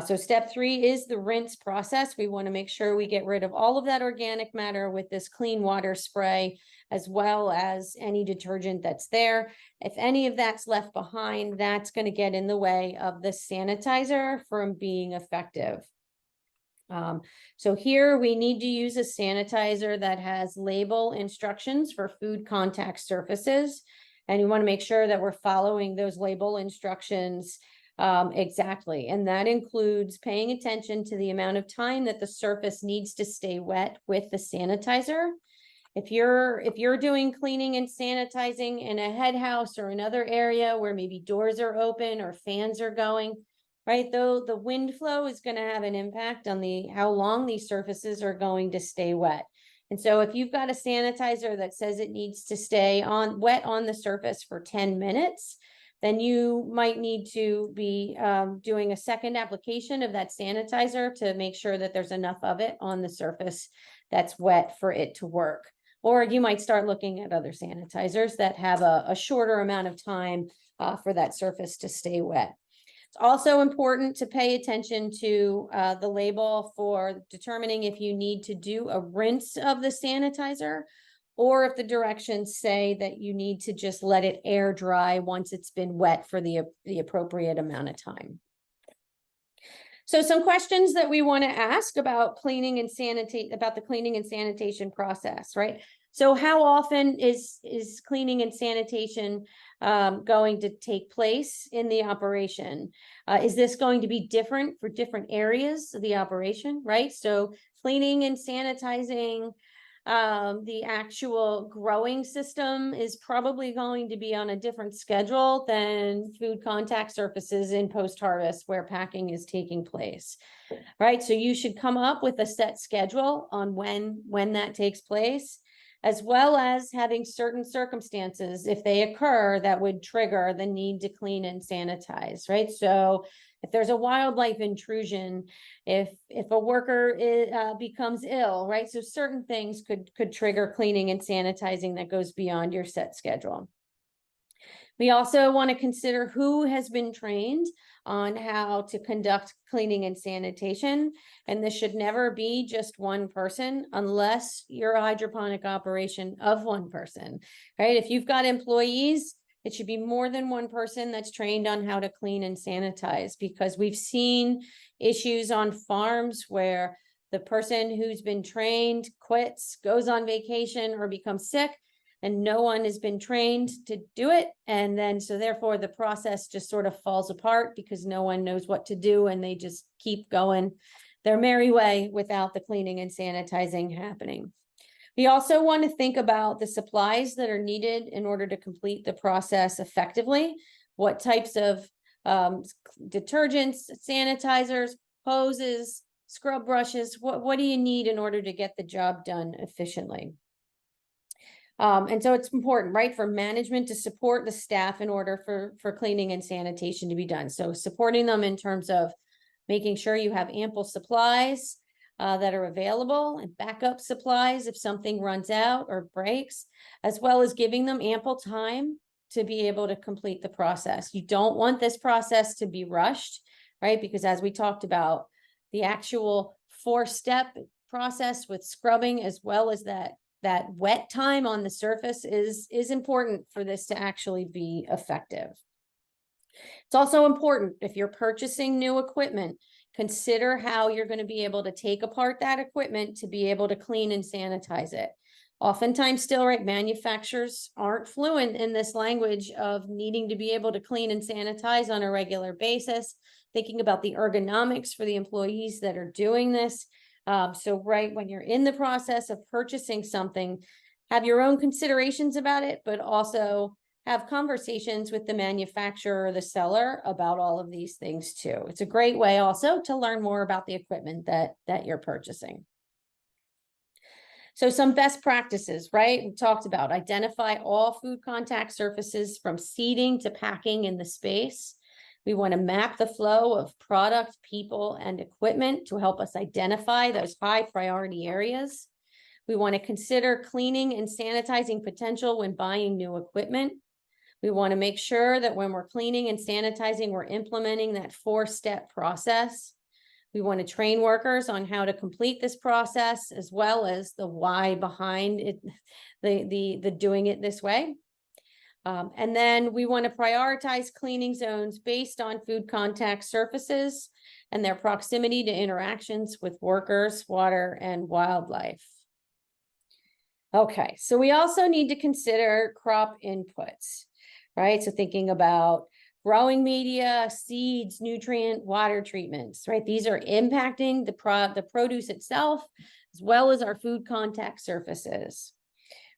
A: So step 3 is the rinse process. We want to make sure we get rid of all of that organic matter with this clean water spray, as well as any detergent that's there. If any of that's left behind, that's going to get in the way of the sanitizer from being effective. So here we need to use a sanitizer that has label instructions for food contact surfaces. And you want to make sure that we're following those label instructions exactly. And that includes paying attention to the amount of time that the surface needs to stay wet with the sanitizer. If you're doing cleaning and sanitizing in a head house or another area where maybe doors are open or fans are going, right, though the wind flow is going to have an impact on how long these surfaces are going to stay wet. And so if you've got a sanitizer that says it needs to stay wet on the surface for 10 minutes, then you might need to be doing a second application of that sanitizer to make sure that there's enough of it on the surface that's wet for it to work. Or you might start looking at other sanitizers that have a shorter amount of time for that surface to stay wet. It's also important to pay attention to the label for determining if you need to do a rinse of the sanitizer, or if the directions say that you need to just let it air dry once it's been wet for the appropriate amount of time. So some questions that we want to ask about the cleaning and sanitation process, right? So how often is cleaning and sanitation going to take place in the operation? Is this going to be different for different areas of the operation, right? So cleaning and sanitizing The actual growing system is probably going to be on a different schedule than food contact surfaces in post-harvest where packing is taking place, right? So you should come up with a set schedule on when that takes place, as well as having certain circumstances, if they occur, that would trigger the need to clean and sanitize, right? So if there's a wildlife intrusion, if a worker becomes ill, right? So certain things could trigger cleaning and sanitizing that goes beyond your set schedule. We also want to consider who has been trained on how to conduct cleaning and sanitation. And this should never be just one person unless you're a hydroponic operation of one person, right? If you've got employees, it should be more than one person that's trained on how to clean and sanitize, because we've seen issues on farms where the person who's been trained quits, goes on vacation, or becomes sick, and no one has been trained to do it. And then, so therefore the process just sort of falls apart because no one knows what to do, and they just keep going their merry way without the cleaning and sanitizing happening. We also want to think about the supplies that are needed in order to complete the process effectively. What types of detergents, sanitizers, hoses, scrub brushes, what do you need in order to get the job done efficiently? And so it's important, right, for management to support the staff in order for cleaning and sanitation to be done. So supporting them in terms of making sure you have ample supplies that are available, and backup supplies if something runs out or breaks, as well as giving them ample time to be able to complete the process. You don't want this process to be rushed, right? Because as we talked about, the actual 4-step process with scrubbing, as well as that wet time on the surface, is important for this to actually be effective. It's also important, if you're purchasing new equipment, consider how you're going to be able to take apart that equipment to be able to clean and sanitize it. Oftentimes still, right, manufacturers aren't fluent in this language of needing to be able to clean and sanitize on a regular basis, thinking about the ergonomics for the employees that are doing this. So right when you're in the process of purchasing something, have your own considerations about it, but also have conversations with the manufacturer or the seller about all of these things too. It's a great way also to learn more about the equipment that you're purchasing. So some best practices, right? We talked about identify all food contact surfaces from seeding to packing in the space. We want to map the flow of product, people, and equipment to help us identify those high priority areas. We want to consider cleaning and sanitizing potential when buying new equipment. We want to make sure that when we're cleaning and sanitizing, we're implementing that 4-step process. We want to train workers on how to complete this process, as well as the why behind it, the doing it this way. And then we want to prioritize cleaning zones based on food contact surfaces and their proximity to interactions with workers, water, and wildlife. Okay, so we also need to consider crop inputs, right? So thinking about growing media, seeds, nutrient, water treatments, right? These are impacting the produce itself, as well as our food contact surfaces,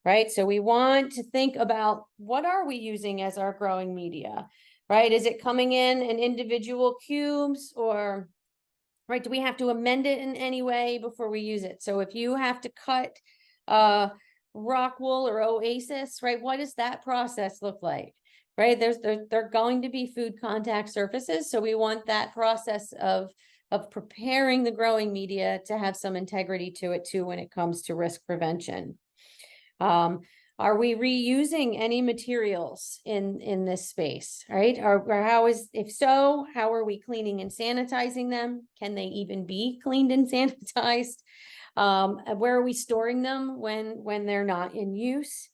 A: right? So we want to think about, what are we using as our growing media, right? Is it coming in individual cubes, or, right, do we have to amend it in any way before we use it? So if you have to cut rock wool or oasis, right, what does that process look like? Right, they're going to be food contact surfaces, so we want that process of preparing the growing media to have some integrity to it too when it comes to risk prevention. Are we reusing any materials in this space, right? If so, how are we cleaning and sanitizing them? Can they even be cleaned and sanitized? Where are we storing them when they're not in use?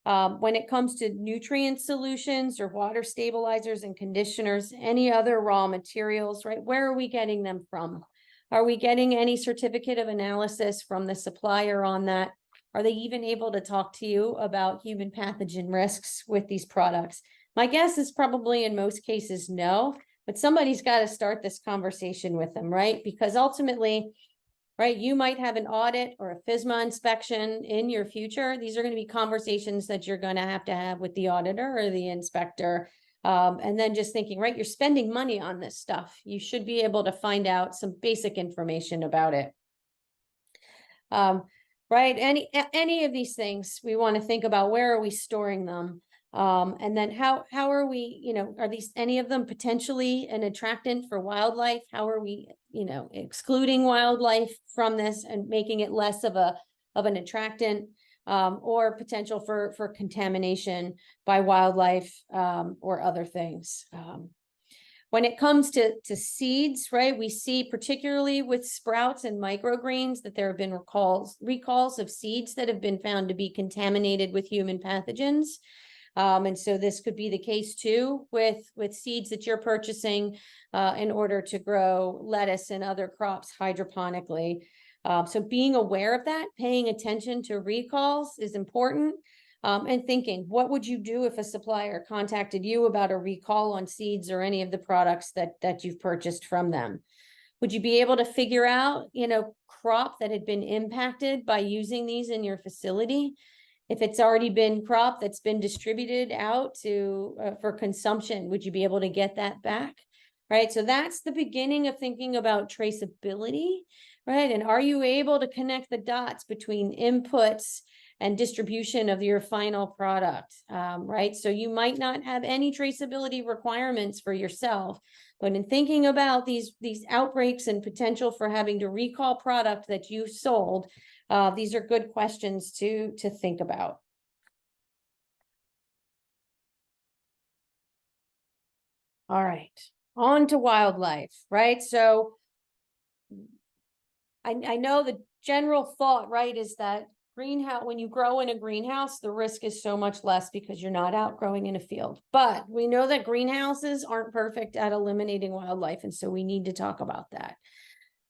A: When it comes to nutrient solutions or water stabilizers and conditioners, any other raw materials, right? Where are we getting them from? Are we getting any certificate of analysis from the supplier on that? Are they even able to talk to you about human pathogen risks with these products? My guess is probably in most cases no, but somebody's got to start this conversation with them, right? Because ultimately, right? You might have an audit or a FSMA inspection in your future. These are going to be conversations that you're going to have with the auditor or the inspector. And then just thinking, right, you're spending money on this stuff. You should be able to find out some basic information about it. Right, any of these things, we want to think about where are we storing them? And then how are we, are these, any of them potentially an attractant for wildlife? How are we, excluding wildlife from this and making it less of an attractant, or potential for contamination by wildlife, or other things. When it comes to seeds, right, we see particularly with sprouts and microgreens that there have been recalls of seeds that have been found to be contaminated with human pathogens. And so this could be the case too with seeds that you're purchasing in order to grow lettuce and other crops hydroponically. So being aware of that, paying attention to recalls is important. And thinking, what would you do if a supplier contacted you about a recall on seeds or any of the products that you've purchased from them? Would you be able to figure out, crop that had been impacted by using these in your facility? If it's already been crop that's been distributed out to for consumption, would you be able to get that back? Right. So that's the beginning of thinking about traceability, right? And are you able to connect the dots between inputs and distribution of your final product, right? So you might not have any traceability requirements for yourself, but in thinking about these outbreaks and potential for having to recall product that you sold, these are good questions to think about. All right, on to wildlife, right? So I know the general thought, right, is that greenhouse, when you grow in a greenhouse, the risk is so much less because you're not outgrowing in a field. But we know that greenhouses aren't perfect at eliminating wildlife, and so we need to talk about that.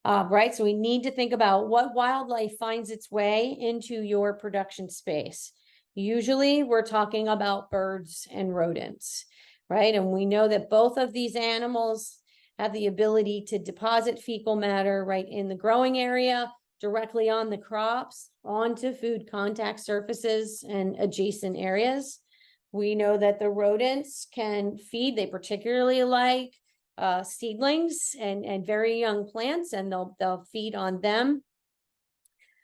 A: Right, so we need to think about what wildlife finds its way into your production space. Usually we're talking about birds and rodents, right? And we know that both of these animals have the ability to deposit fecal matter right in the growing area, directly on the crops, onto food contact surfaces and adjacent areas. We know that the rodents can feed, they particularly like seedlings and very young plants, and they'll feed on them.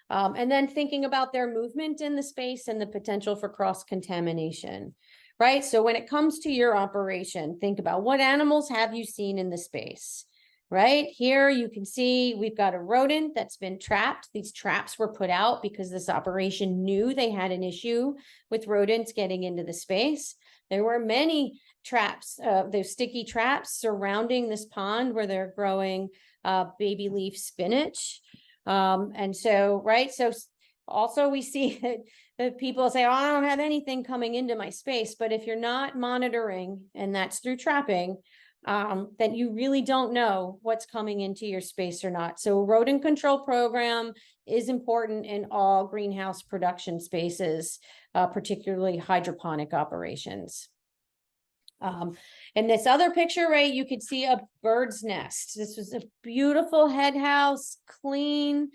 A: And then thinking about their movement in the space and the potential for cross-contamination, right? So when it comes to your operation, think about what animals have you seen in the space, right? Here you can see we've got a rodent that's been trapped. These traps were put out because this operation knew they had an issue with rodents getting into the space. There were many traps, those sticky traps surrounding this pond where they're growing baby leaf spinach. And so, right, so also we see that people say, oh, I don't have anything coming into my space. But if you're not monitoring, and that's through trapping, then you really don't know what's coming into your space or not. So a rodent control program is important in all greenhouse production spaces, particularly hydroponic operations. In this other picture, right, you could see a bird's nest. This was a beautiful head house, clean,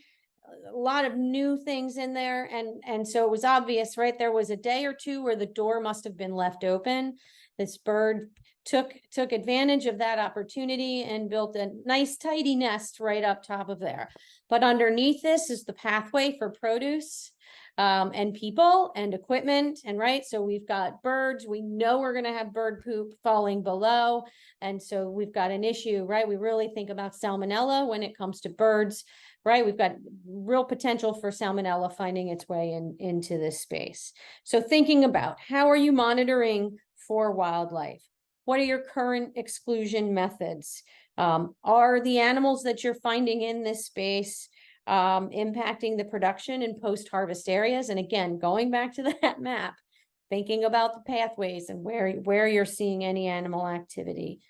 A: a lot of new things in there. And so it was obvious, right? There was a day or two where the door must have been left open. This bird took advantage of that opportunity and built a nice tidy nest right up top of there. But underneath this is the pathway for produce and people and equipment. And right, so we've got birds. We know we're going to have bird poop falling below. And so we've got an issue, right? We really think about salmonella when it comes to birds, right? We've got real potential for salmonella finding its way into this space. So thinking about how are you monitoring for wildlife? What are your current exclusion methods? Are the animals that you're finding in this space impacting the production and post-harvest areas? And again, going back to that map, thinking about the pathways and where you're seeing any animal activity.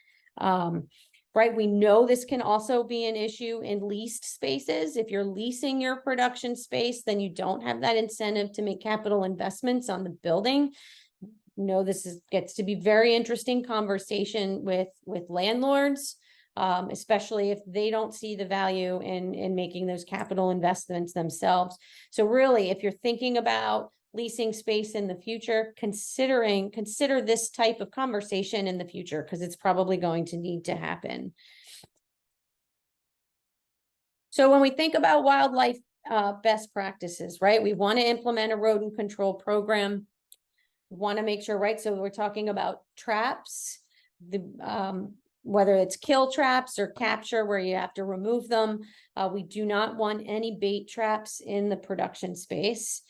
A: Right, we know this can also be an issue in leased spaces. If you're leasing your production space, then you don't have that incentive to make capital investments on the building. This gets to be very interesting conversation with landlords especially if they don't see the value in making those capital investments themselves. So really, if you're thinking about leasing space in the future, consider this type of conversation in the future, because it's probably going to need to happen. So when we think about wildlife best practices, right, we want to implement a rodent control program. We want to make sure, right, so we're talking about traps, whether it's kill traps or capture where you have to remove them. We do not want any bait traps in the production space.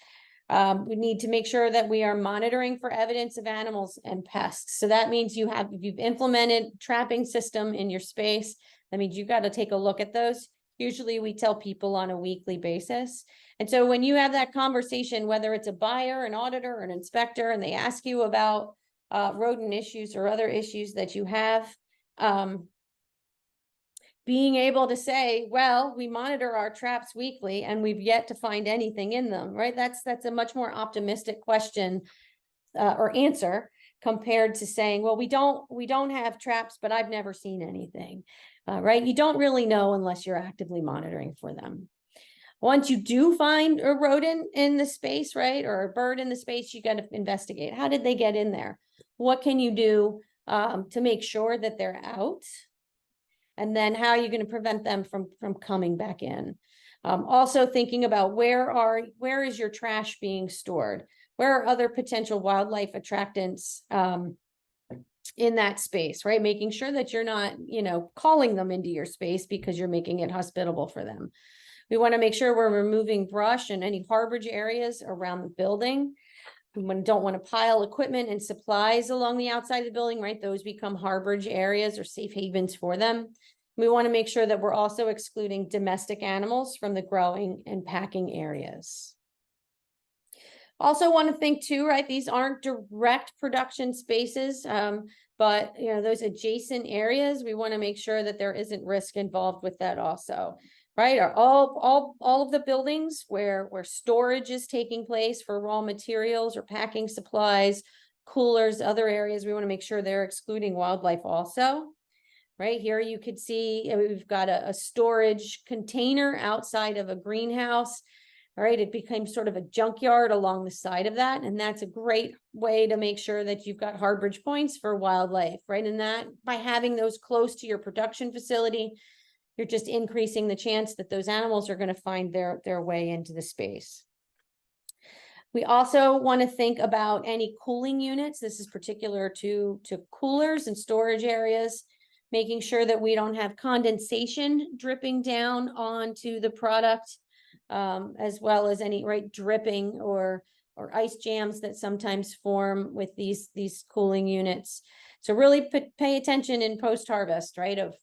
A: We need to make sure that we are monitoring for evidence of animals and pests. So that means if you've implemented trapping system in your space, that means you've got to take a look at those. Usually we tell people on a weekly basis. And so when you have that conversation, whether it's a buyer, an auditor, or an inspector, and they ask you about rodent issues or other issues that you have, being able to say, well, we monitor our traps weekly and we've yet to find anything in them, right? That's a much more optimistic question or answer compared to saying, well, we don't have traps, but I've never seen anything, right? You don't really know unless you're actively monitoring for them. Once you do find a rodent in the space, right, or a bird in the space, you got to investigate. How did they get in there? What can you do to make sure that they're out? And then how are you going to prevent them from coming back in? Also thinking about where is your trash being stored? Where are other potential wildlife attractants in that space, right? Making sure that you're not, calling them into your space because you're making it hospitable for them. We want to make sure we're removing brush and any harborage areas around the building. We don't want to pile equipment and supplies along the outside of the building, right? Those become harborage areas or safe havens for them. We want to make sure that we're also excluding domestic animals from the growing and packing areas. Also want to think too, right? These aren't direct production spaces, but those adjacent areas, we want to make sure that there isn't risk involved with that also. Right, are all of the buildings where storage is taking place for raw materials or packing supplies, coolers, other areas, we want to make sure they're excluding wildlife also. Right here, you could see we've got a storage container outside of a greenhouse. All right, it became sort of a junkyard along the side of that, and that's a great way to make sure that you've got harborage points for wildlife, right? And that by having those close to your production facility, you're just increasing the chance that those animals are going to find their way into the space. We also want to think about any cooling units. This is particular to coolers and storage areas, making sure that we don't have condensation dripping down onto the product, as well as any dripping or ice jams that sometimes form with these cooling units. So really pay attention in post-harvest, right, of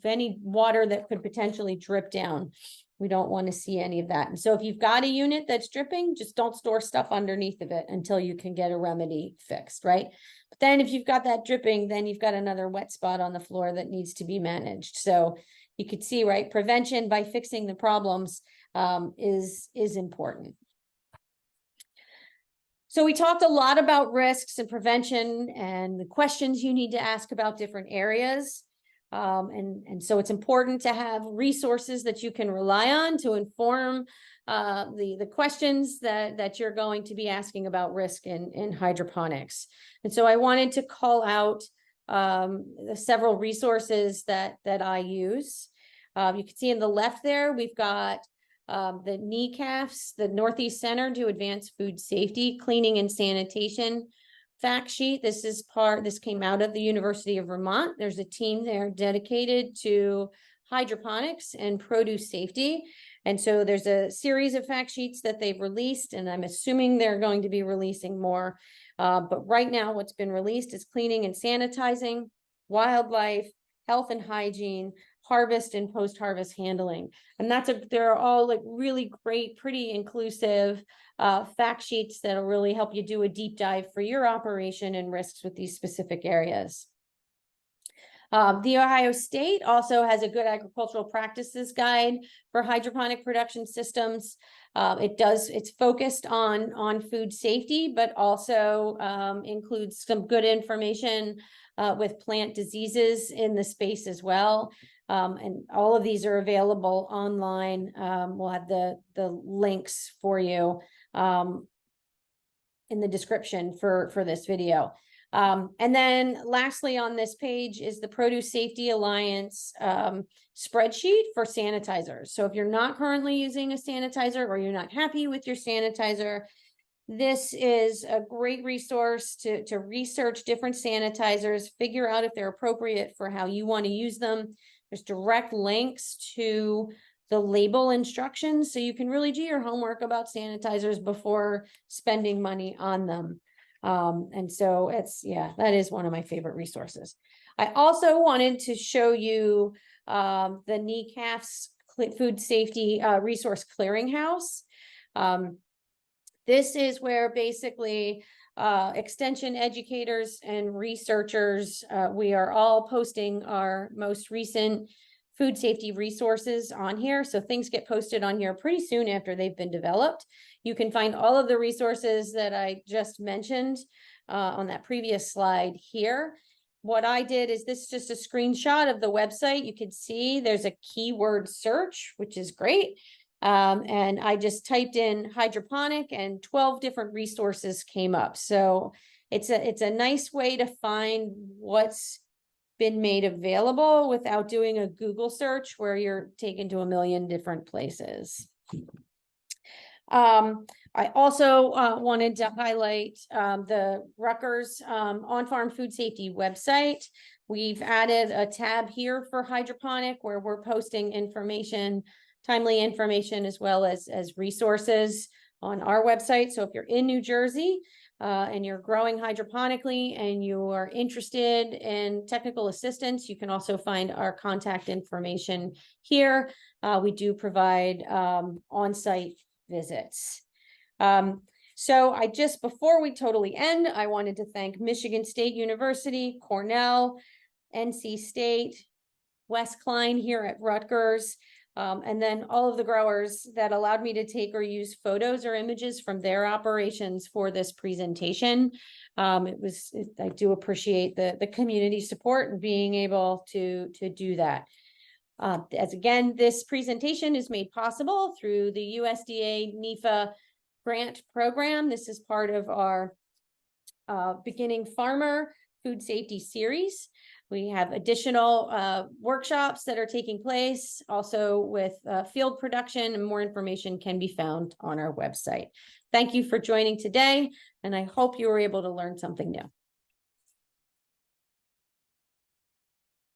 A: any water that could potentially drip down. We don't want to see any of that. And so if you've got a unit that's dripping, just don't store stuff underneath of it until you can get a remedy fixed, right? But then if you've got that dripping, then you've got another wet spot on the floor that needs to be managed. So you could see, right, prevention by fixing the problems is important. So we talked a lot about risks and prevention and the questions you need to ask about different areas. And so it's important to have resources that you can rely on to inform the questions that you're going to be asking about risk in hydroponics. And so I wanted to call out the several resources that I use. You can see in the left there, we've got the NECAFS, the Northeast Center to Advance Food Safety, Cleaning and Sanitation fact sheet. This came out of the University of Vermont. There's a team there dedicated to hydroponics and produce safety. And so there's a series of fact sheets that they've released, and I'm assuming they're going to be releasing more. But right now, what's been released is cleaning and sanitizing, wildlife, health and hygiene, harvest and post-harvest handling. And they're all really great, pretty inclusive fact sheets that'll really help you do a deep dive for your operation and risks with these specific areas. The Ohio State also has a good agricultural practices guide for hydroponic production systems. It's focused on food safety, but also includes some good information with plant diseases in the space as well. And all of these are available online. We'll have the links for you in the description for this video. And then lastly on this page is the Produce Safety Alliance spreadsheet for sanitizers. So if you're not currently using a sanitizer or you're not happy with your sanitizer, this is a great resource to research different sanitizers, figure out if they're appropriate for how you want to use them. There's direct links to the label instructions, so you can really do your homework about sanitizers before spending money on them. And so that is one of my favorite resources. I also wanted to show you the NECAFS Food Safety Resource Clearinghouse. This is where basically extension educators and researchers, we are all posting our most recent food safety resources on here. So things get posted on here pretty soon after they've been developed. You can find all of the resources that I just mentioned on that previous slide here. What I did is this is just a screenshot of the website. You can see there's a keyword search, which is great. And I just typed in hydroponic and 12 different resources came up. So it's a nice way to find what's been made available without doing a Google search where you're taken to a million different places. I also wanted to highlight the Rutgers on-farm food safety website. We've added a tab here for hydroponic where we're posting information, timely information, as well as resources on our website. So if you're in New Jersey and you're growing hydroponically and you are interested in technical assistance, you can also find our contact information here. We do provide on-site visits. So before we totally end, I wanted to thank Michigan State University, Cornell, NC State, Wes Klein here at Rutgers, and then all of the growers that allowed me to take or use photos or images from their operations for this presentation. I do appreciate the community support and being able to do that. As again, this presentation is made possible through the USDA NEFA grant program. This is part of our Beginning Farmer Food Safety Series. We have additional workshops that are taking place, also with field production, and more information can be found on our website. Thank you for joining today, and I hope you were able to learn something new.